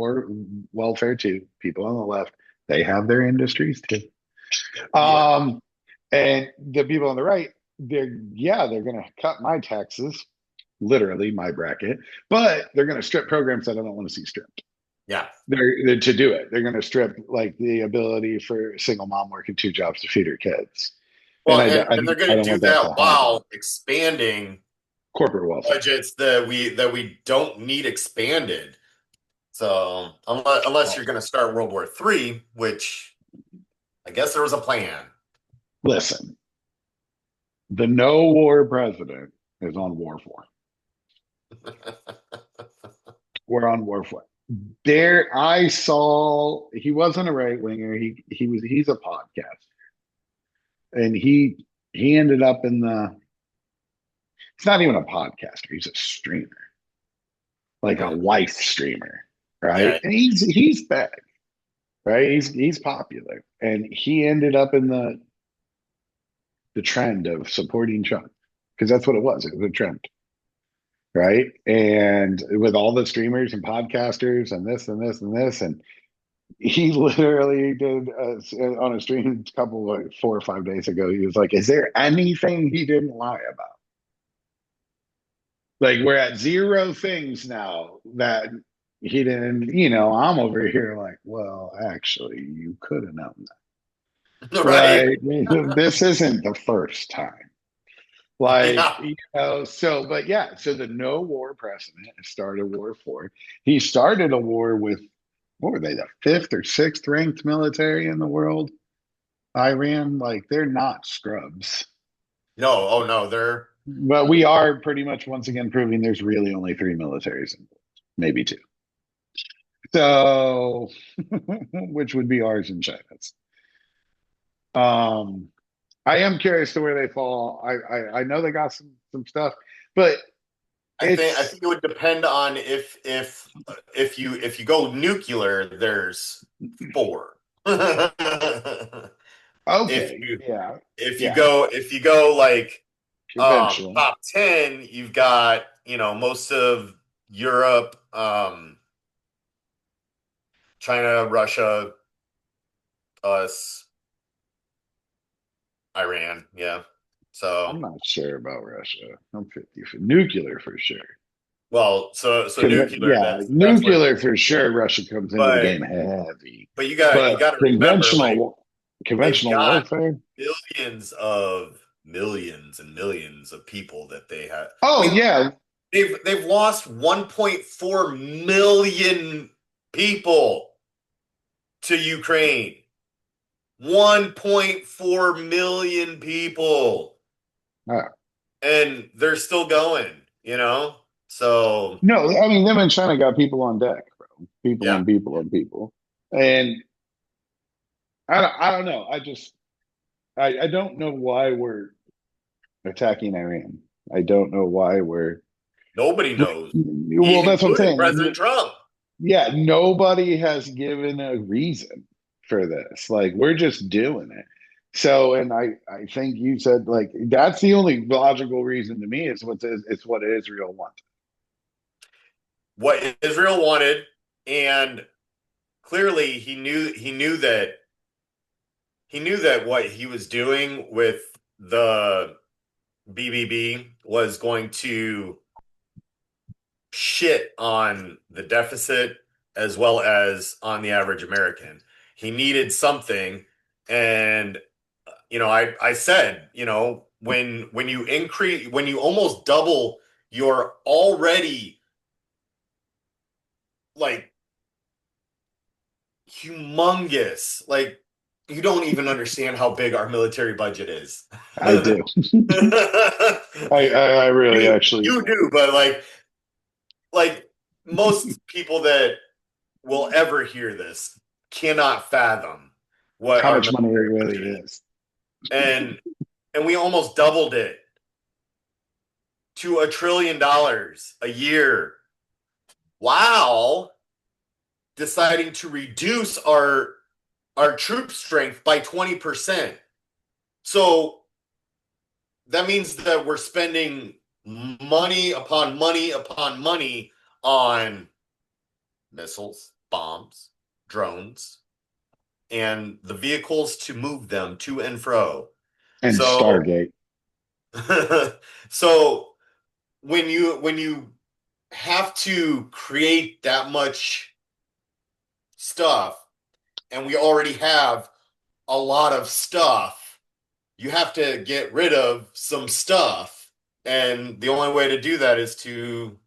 welfare too. People on the left, they have their industries too. Yeah. Um, and the people on the right, they're going to cut my taxes, literally my bracket, but they're going to strip programs that I don't want to see stripped. Yeah. They're to do it. They're going to strip like the ability for a single mom working two jobs to feed her kids, and Well, and they're I going to don't do want that that to happen. while expanding Corporate welfare. budgets that we don't need expanded. So unless Well, you're going to start World War III, which I guess there was a plan. listen, the no war president is on war for. We're on war for. There, I saw he wasn't a right winger. He's a podcaster, and he ended up in the He's not even a podcaster. He's a streamer, like a Yeah. life streamer, Yeah. right? And he's big, right? He's popular, and he ended up in the trend of supporting Trump because that's what it was. It was a trend, right? And with all the streamers and podcasters and this and this and this, and he literally did on a stream a couple like 4 or 5 days ago. He was like, "Is there anything he didn't lie about?" Like we're at zero things now that he didn't. I'm over here like, well, actually, you could have known that, Right. right? This isn't the first time. Like, Yeah. so, but yeah, so the no war precedent started War 4. He started a war with, what were they, the fifth or sixth ranked military in the world? Iran, like, they're not scrubs. No. Oh no. They're But we are pretty much once again proving there's really only three militaries in the world, maybe two. So, which would be ours and China's. Um, I am curious to where they fall. I know they got some stuff, but I it's think it would depend on if you go nuclear, there's four. if okay. you Yeah, if you yeah. go if you go like Conventional. top 10, you've got, most of Europe, China, Russia, us, Iran. Yeah. I'm So, not sure about Russia. I'm 50 for nuclear for sure. well, so nuclear, Yeah, that's where, nuclear for yeah. sure. Russia comes into the But game heavy, you but got to remember, like, they've conventional got warfare. millions and millions of people that they have. I Oh mean, yeah, they've lost 1.4 million people to Ukraine. 1.4 million people. uh, And they're still going. So, no. I mean, them and China got people on deck, bro. People yeah. on people on people, and I don't know. I don't know why we're attacking Iran. I don't know why we're. Nobody knows, Well, that's what I'm including saying. President Trump. Yeah, nobody has given a reason for this. Like we're just doing it. So, and I think you said like that's the only logical reason to me is it's what Israel wants. What Israel wanted, and clearly he knew that what he was doing with the BBB was going to shit on the deficit as well as on the average American. He needed something, and I said, when you almost double your already like humongous, like you don't even understand how big our military budget is. I do. I really you actually you do, but like most people that will ever hear this cannot fathom what how our much money it military really budget is. is. And we almost doubled it to $1 trillion a year. Wow. Deciding to reduce our troop strength by 20%. So that means that we're spending money upon money upon money on missiles, bombs, drones, and the vehicles to move them to and fro. And So Stargate. so when you have to create that much stuff, and we already have a lot of stuff, you have to get rid of some stuff. And the only way to do that is to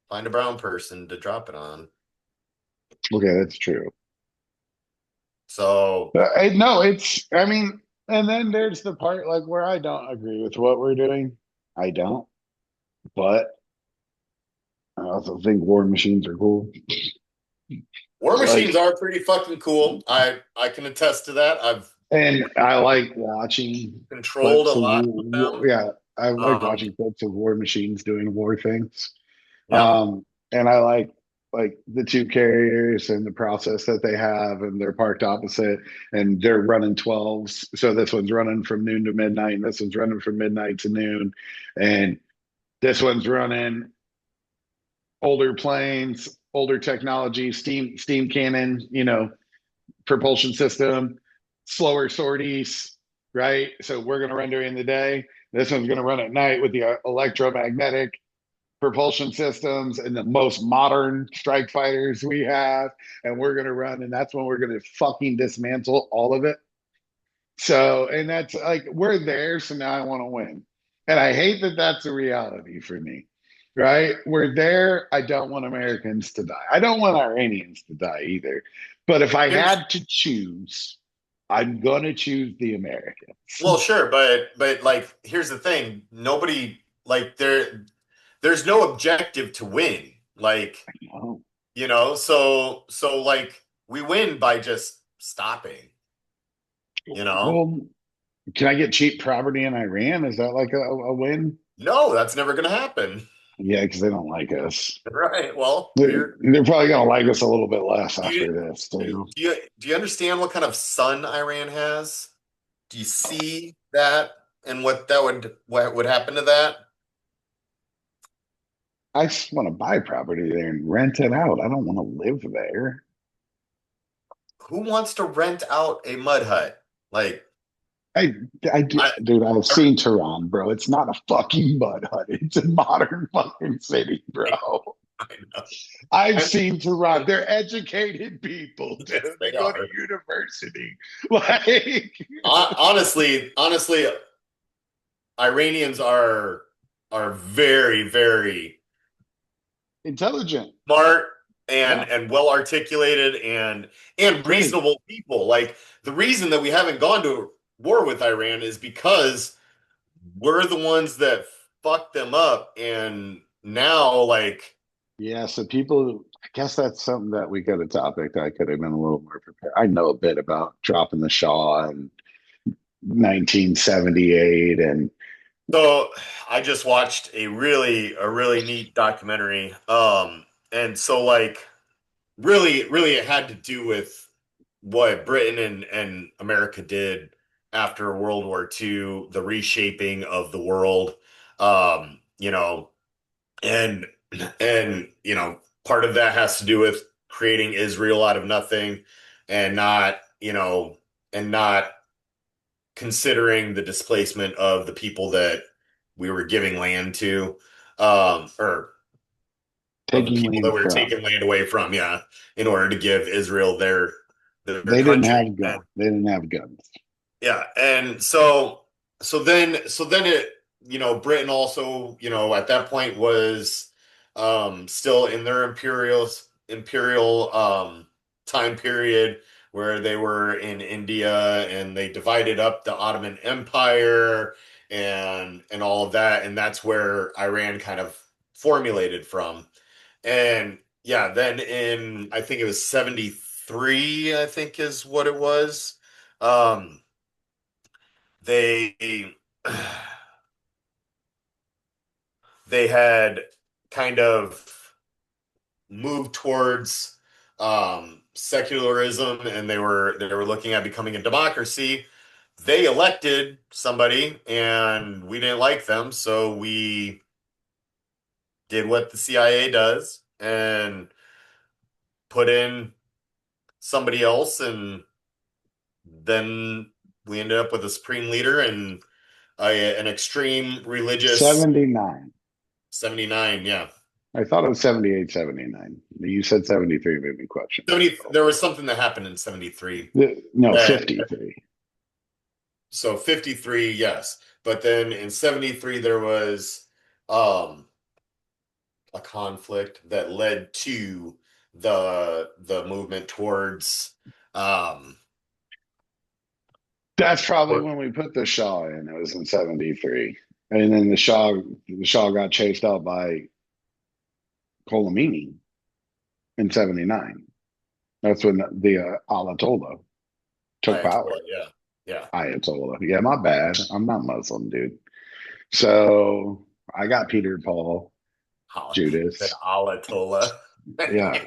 find a brown person to drop it on. Okay, that's true. So, No, I mean, and then there's the part like where I don't agree with what we're doing. I don't, but I also think war machines are cool. war machines Like, are pretty fucking cool. I can attest to that. I've and I like watching controlled a clips of lot of them. yeah. I like Um, watching clips of war machines doing war things. yeah. And I like the two carriers and the process that they have, and they're parked opposite, and they're running 12s. So this one's running from noon to midnight, and this one's running from midnight to noon, and this one's running older planes, older technology, steam cannon, propulsion system, slower sorties, right? So we're going to run during the day. This one's going to run at night with the electromagnetic propulsion systems and the most modern strike fighters we have. And we're going to run, and that's when we're going to fucking dismantle all of it. So, and that's like, we're there. So now I want to win. And I hate that that's a reality for me, right? We're there. I don't want Americans to die. I don't want Iranians to die either. But if I You under- had to choose, I'm going to choose the Americans. well, sure, but like here's the thing. Nobody like there's no objective to win. Like, Oh, so like we win by just stopping, you know? well, can I get cheap property in Iran? Is that like a win? No, that's never gonna happen. Yeah, because they don't like us. Right. Well, They're probably going to like us a little bit less do you after this, too. do you understand what kind of sun Iran has? Do you see that and what would happen to that? I just want to buy property there and rent it out. I don't want to live there. Who wants to rent out a mud hut? Like I, I, dude, I've I, seen Tehran, bro. It's not a fucking mud hut. It's a modern fucking city, bro. I know. I've I, seen Tehran. They're educated people, dude. yes, They they go to are. university. Like, Honestly, Iranians are very, very intelligent. smart Yeah, and well articulated and great. reasonable people. Like the reason that we haven't gone to war with Iran is because we're the ones that fucked them up, and now like Yeah, so people, I guess that's something that we got a topic that I could have been a little more prepared. I know a bit about dropping the Shaw in 1978, and so I just watched a really neat documentary. And so like really it had to do with what Britain and America did after World War II, the reshaping of the world. Um, you know, and part of that has to do with creating Israel out of nothing and not considering the displacement of the people that we were giving land to, or of the taking people that land we were from. taking land away from, yeah, in order to give Israel their They didn't country. have gun. And They didn't have guns. yeah, and so then it, Britain also, at that point was still in their imperial time period where they were in India and they divided up the Ottoman Empire and all of that, and that's where Iran kind of formulated from. And yeah, then in I think it was 73, I think is what it was. Um, they they had kind of moved towards secularism, and they were looking at becoming a democracy. They elected somebody and we didn't like them, so we did what the CIA does and put in somebody else, and then we ended up with a supreme leader and an extreme religious 79. 79. Yeah. I thought it was 78, 79. You said 73 made me question that. 70, there was something that happened in 73 No, that 53. so 53, yes, but then in 73 there was um a conflict that led to the movement towards um That's probably or- when we put the Shaw in. It was in 73. And then the Shaw got chased out by Khomeini in 79. That's when the Ayatollah took power. Ayatollah, yeah. Yeah. Ayatollah. Yeah, my bad. I'm not Muslim, dude. So I got Peter, Paul, Said Judas. Alatola. Yeah,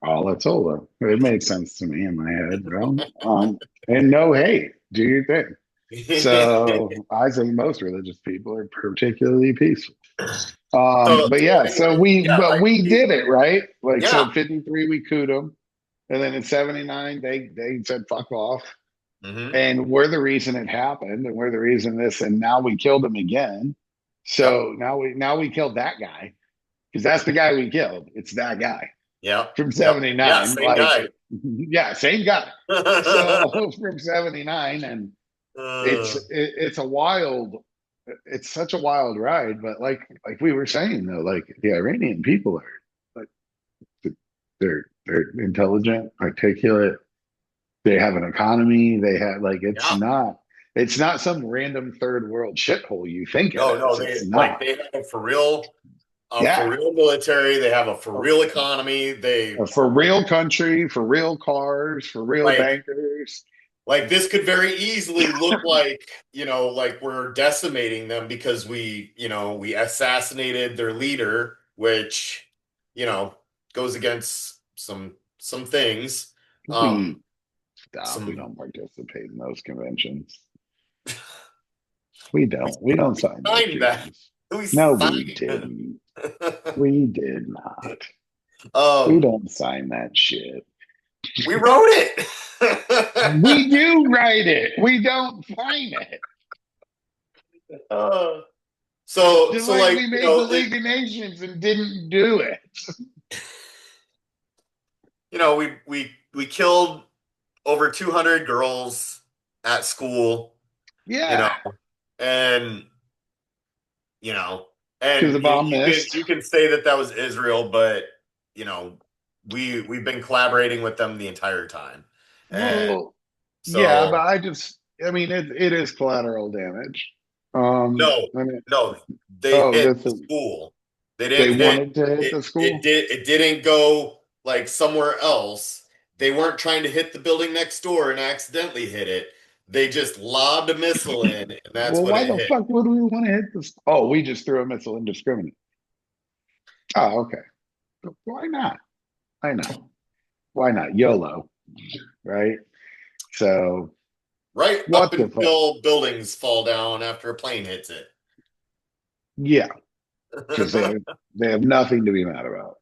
Alatola. It made sense to me in my head, bro. And no hate. Do your thing. So I think most religious people are particularly peaceful. But So yeah, anyway, yeah, but like we did it, right? Like, so yeah. in 53 we cooed them, and then in 79 they said fuck off, Hmm. and we're the reason it happened, and we're the reason this, and now we killed him again. Yep. So now we killed that guy, because that's the guy we killed. It's that guy Yep. from Yep. Yeah, 79. same Like, guy. yeah, same guy. So from 79, and uh, it's a wild, it's such a wild ride. But like we were saying though, like the Iranian people are like, they're intelligent, articulate. They have an economy. They have, like, yeah. it's not some random third world shithole you think it No, no, is. they It's like not. they have a for Yeah, real military. They have a for real economy. They for real country, for real cars, for real like bankers. this could very easily look like, like we're decimating them because we assassinated their leader, which, you know, goes against some things. Um, We stop. We some don't participate in those conventions. We we don't. We don't sign those signed that. treaties. We No, we signed it. didn't. We did not. We um, don't sign that shit. we wrote it. We do write it. We don't sign it. uh, so Just so like like, we made the League of Nations and didn't do it. we killed over 200 girls at school, you know, Yeah, and you know, because the and bomb you missed. can say that that was Israel, but you know, we've been collaborating with them the entire time, and Well, yeah, but so I mean, it is collateral damage. no, I mean, no, they oh, hit this the is, school. They they didn't hit wanted to hit it. the school. It didn't go like somewhere else. They weren't trying to hit the building next door and accidentally hit it. They just lobbed a missile in, and that's Well, when why it the hit. fuck would we want to hit this? Oh, we just threw a missile indiscriminate. Oh, okay. Why not? Why not? Why not? YOLO, right? So, Right up what the fuck? until buildings fall down after a plane hits it. Yeah, because they have nothing to be mad about.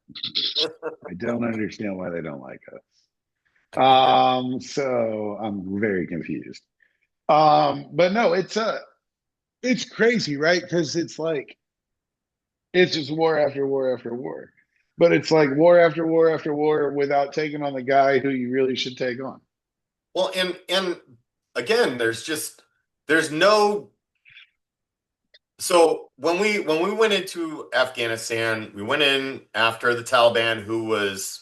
I don't understand why they don't like us. So I'm very confused. But no, it's crazy, right? Because it's like it's just war after war after war. But it's like war after war after war without taking on the guy who you really should take on. Well, and again, there's no. So when we went into Afghanistan, we went in after the Taliban, who was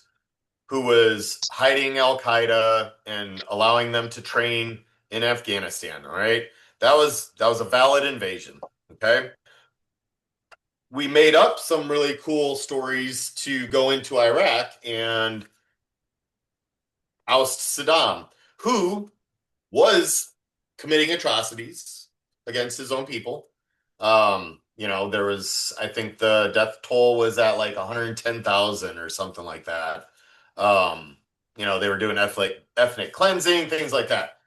hiding Al Qaeda and allowing them to train in Afghanistan. All right, that was a valid invasion. Okay, we made up some really cool stories to go into Iraq and oust Saddam, who was committing atrocities against his own people. There was, I think the death toll was at like 110,000 or something like that. They were doing ethnic cleansing, things like that.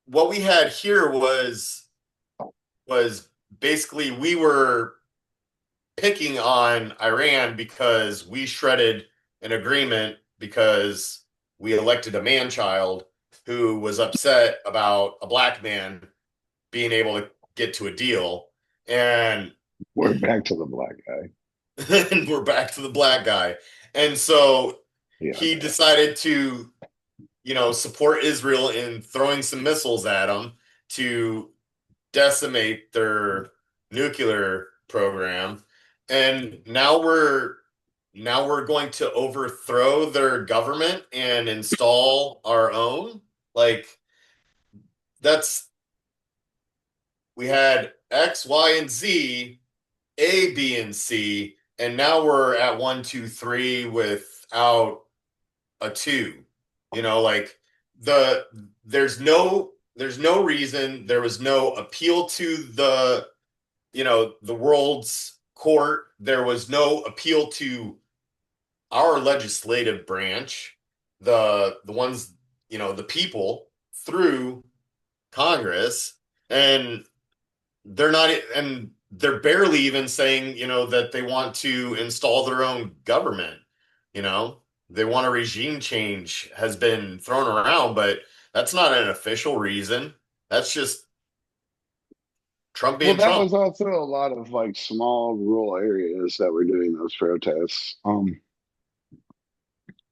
What we had here was basically we were picking on Iran because we shredded an agreement because we elected a man child who was upset about a black man being able to get to a deal. And, We're back to the black guy. and we're back to the black guy. And so Yeah, he decided to, support Israel in throwing some missiles at them to decimate their nuclear program. And now we're going to overthrow their government and install our own. Like, that's we had X, Y, and Z, A, B, and C, and now we're at one, two, three without a two. Like the there's no there's no reason. There was no appeal to the, the world's court. There was no appeal to our legislative branch, the ones, the people through Congress, and they're barely even saying, that they want to install their own government. You know, they want a regime change has been thrown around, but that's not an official reason. That's just Trump Well, being that Trump. was also a lot of like small rural areas that were doing those protests. Well,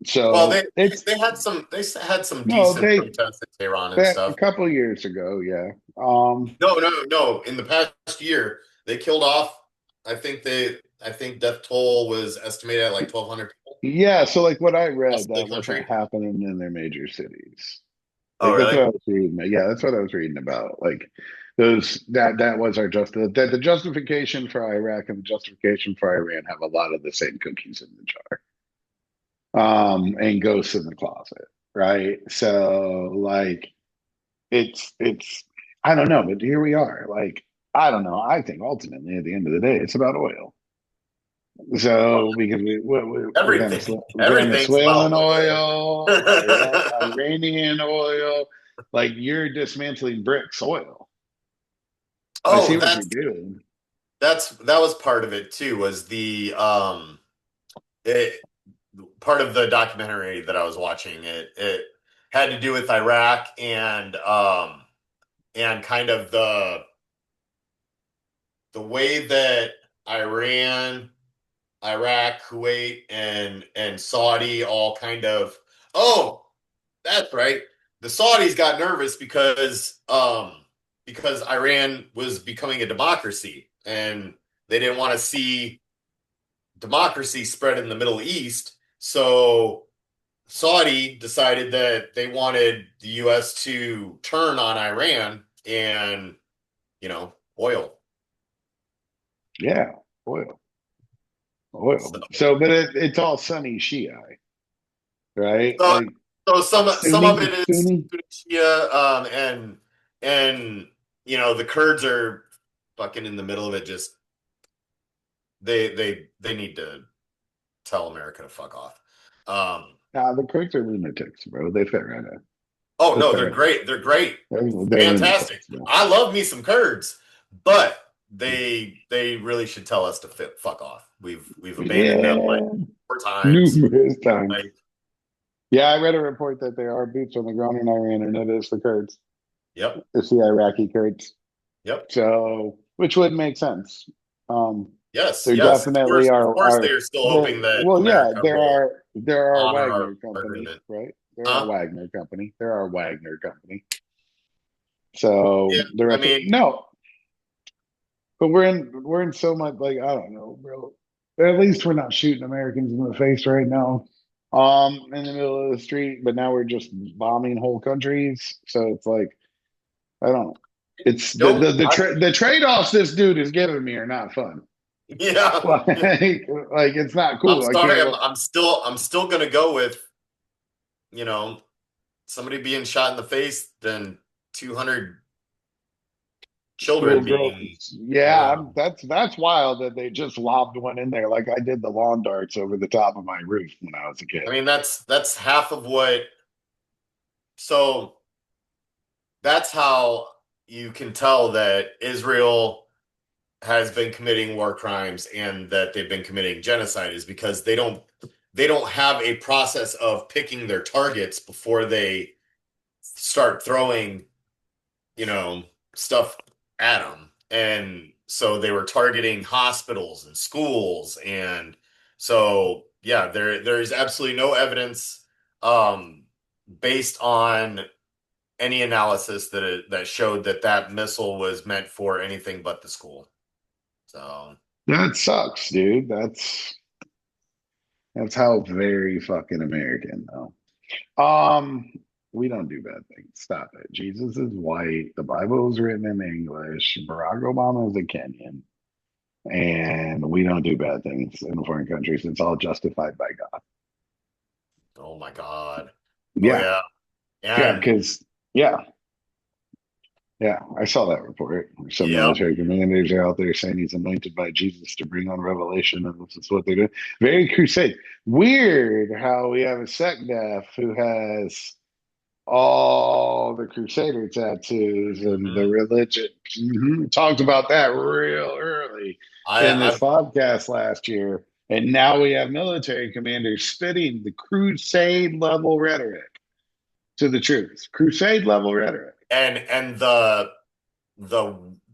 So it's they had some no, decent protests in Tehran and that a stuff. couple of years ago, yeah. No, no, no. In the past year, they killed off. I think death toll was estimated at like 1,200 people Yeah, so like what I across read, the that wasn't country. happening in their major cities. Oh, Like that's what really? I was reading. Yeah, that's what I was reading about. Like those that was our that the justification for Iraq and the justification for Iran have a lot of the same cookies in the jar. And ghosts in the closet, right? So like it's I don't know, but here we are. Like I don't know. I think ultimately at the end of the day, it's about oil. Well, So because we're everything, everything's Venezuelan about oil. oil, Iranian oil, like you're dismantling bricks oil. I Oh, see what you're doing. that was part of it too. Was the it, part of the documentary that I was watching? It had to do with Iraq and kind of the way that Iran, Iraq, Kuwait, and Saudi all kind of, oh, that's right. The Saudis got nervous because Iran was becoming a democracy and they didn't want to see democracy spread in the Middle East. So Saudi decided that they wanted the US to turn on Iran and, oil. Yeah, oil, So, So, but it's all Sunni Shiite, right? so, Like so some of Sunni, it is Sunni. Tunisia, and the Kurds are fucking in the middle of it. Just they need to tell America to fuck off. Um, Nah, the Kurds are lunatics, bro. They fit right in. oh They no, fit they're right in. great. They're great, They're fantastic. lunatics, bro. I love me some Kurds, but they really should tell us to fuck off. We've abandoned them like Yeah, 4 times. numerous times. Like, Yeah, I read a report that there are boots on the ground in Iran, and it is the Kurds. yep, It's the Iraqi Kurds. yep. So, which would make sense. Yes, There yes. definitely Of course, they are are still there. hoping that Well, yeah, America will there are honor Wagner our company, agreement. right? There are Huh? Wagner company. There are Wagner company. Yeah, So the I rest of mean, no, but we're in so much like I don't know, bro. But at least we're not shooting Americans in the face right now, in the middle of the street. But now we're just bombing whole countries. So it's like I don't know. It's don't. the trade offs this dude is giving me are not fun. Yeah, Like, like it's not I'm cool. I sorry. can't. I'm still gonna go with you know somebody being shot in the face than 200 Little children being. girls. Yeah, Yeah. that's wild that they just lobbed one in there like I did the lawn darts over the top of my roof when I was a I kid. mean, that's half of what. So that's how you can tell that Israel has been committing war crimes and that they've been committing genocide is because they don't have a process of picking their targets before they start throwing, you know, stuff at them. And so they were targeting hospitals and schools. And so, yeah, there's absolutely no evidence um, based on any analysis that showed that missile was meant for anything but the school. So, That sucks, dude. That's how very fucking American though. We don't do bad things. Stop it. Jesus is white. The Bible is written in English. Barack Obama is a Kenyan. And we don't do bad things in foreign countries. It's all justified by God. oh my God. Oh Yeah. yeah. Yeah, And because yeah. Yeah, I saw that report. Some Yep. military commanders are out there saying he's anointed by Jesus to bring on revelation, and this is what they do. Very crusade. Weird how we have a sect def who has all the crusader tattoos and the Hmm. religion. Talked about that real early in this I've podcast last year. And now we have military commanders spitting the crusade level rhetoric to the troops. Crusade level rhetoric. and the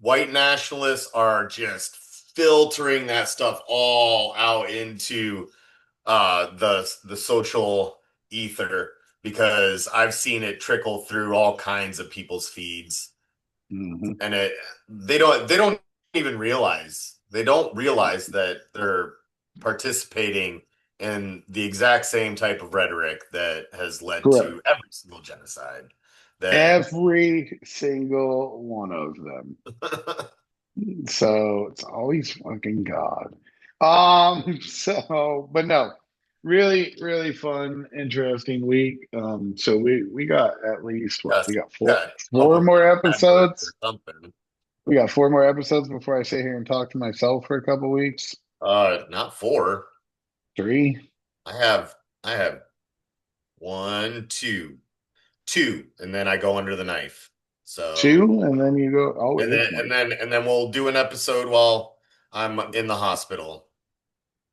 white nationalists are just filtering that stuff all out into the social ether because I've seen it trickle through all kinds of people's feeds, Mm-hmm. and they don't even realize that they're participating in the exact same type of rhetoric that has led Correct. to every single genocide that Every single one of them. So it's always fucking God. So, but no, really, really fun, interesting week. So we got at least what we just got got four covered more with adverbs or episodes. something. We got four more episodes before I sit here and talk to myself for a couple weeks. Not four. Three, I have one, two, and then I go under the knife. So two, and then you go. Oh, and it then is and Mike. then and then we'll do an episode while I'm in the hospital.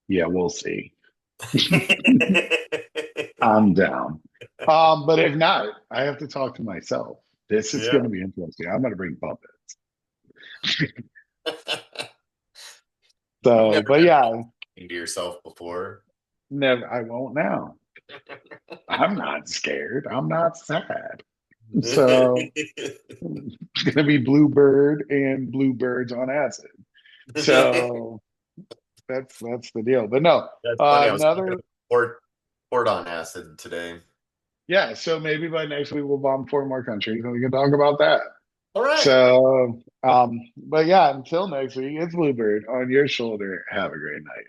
Yeah, we'll see. I'm down. But if not, I have to talk to myself. This is going Yeah. to be interesting. I'm going to bring puppets. You've So, never but done yeah, anything to yourself before. never. I won't now. I'm not scared. I'm not sad. So it's going to be Bluebird and Bluebirds on acid. So that's the deal. But no, That's funny. I was thinking another. of port on acid today. Yeah. So maybe by next week we'll bomb four more countries and we can talk about that. All right. So, but yeah, until next week, it's Bluebird on your shoulder. Have a great night.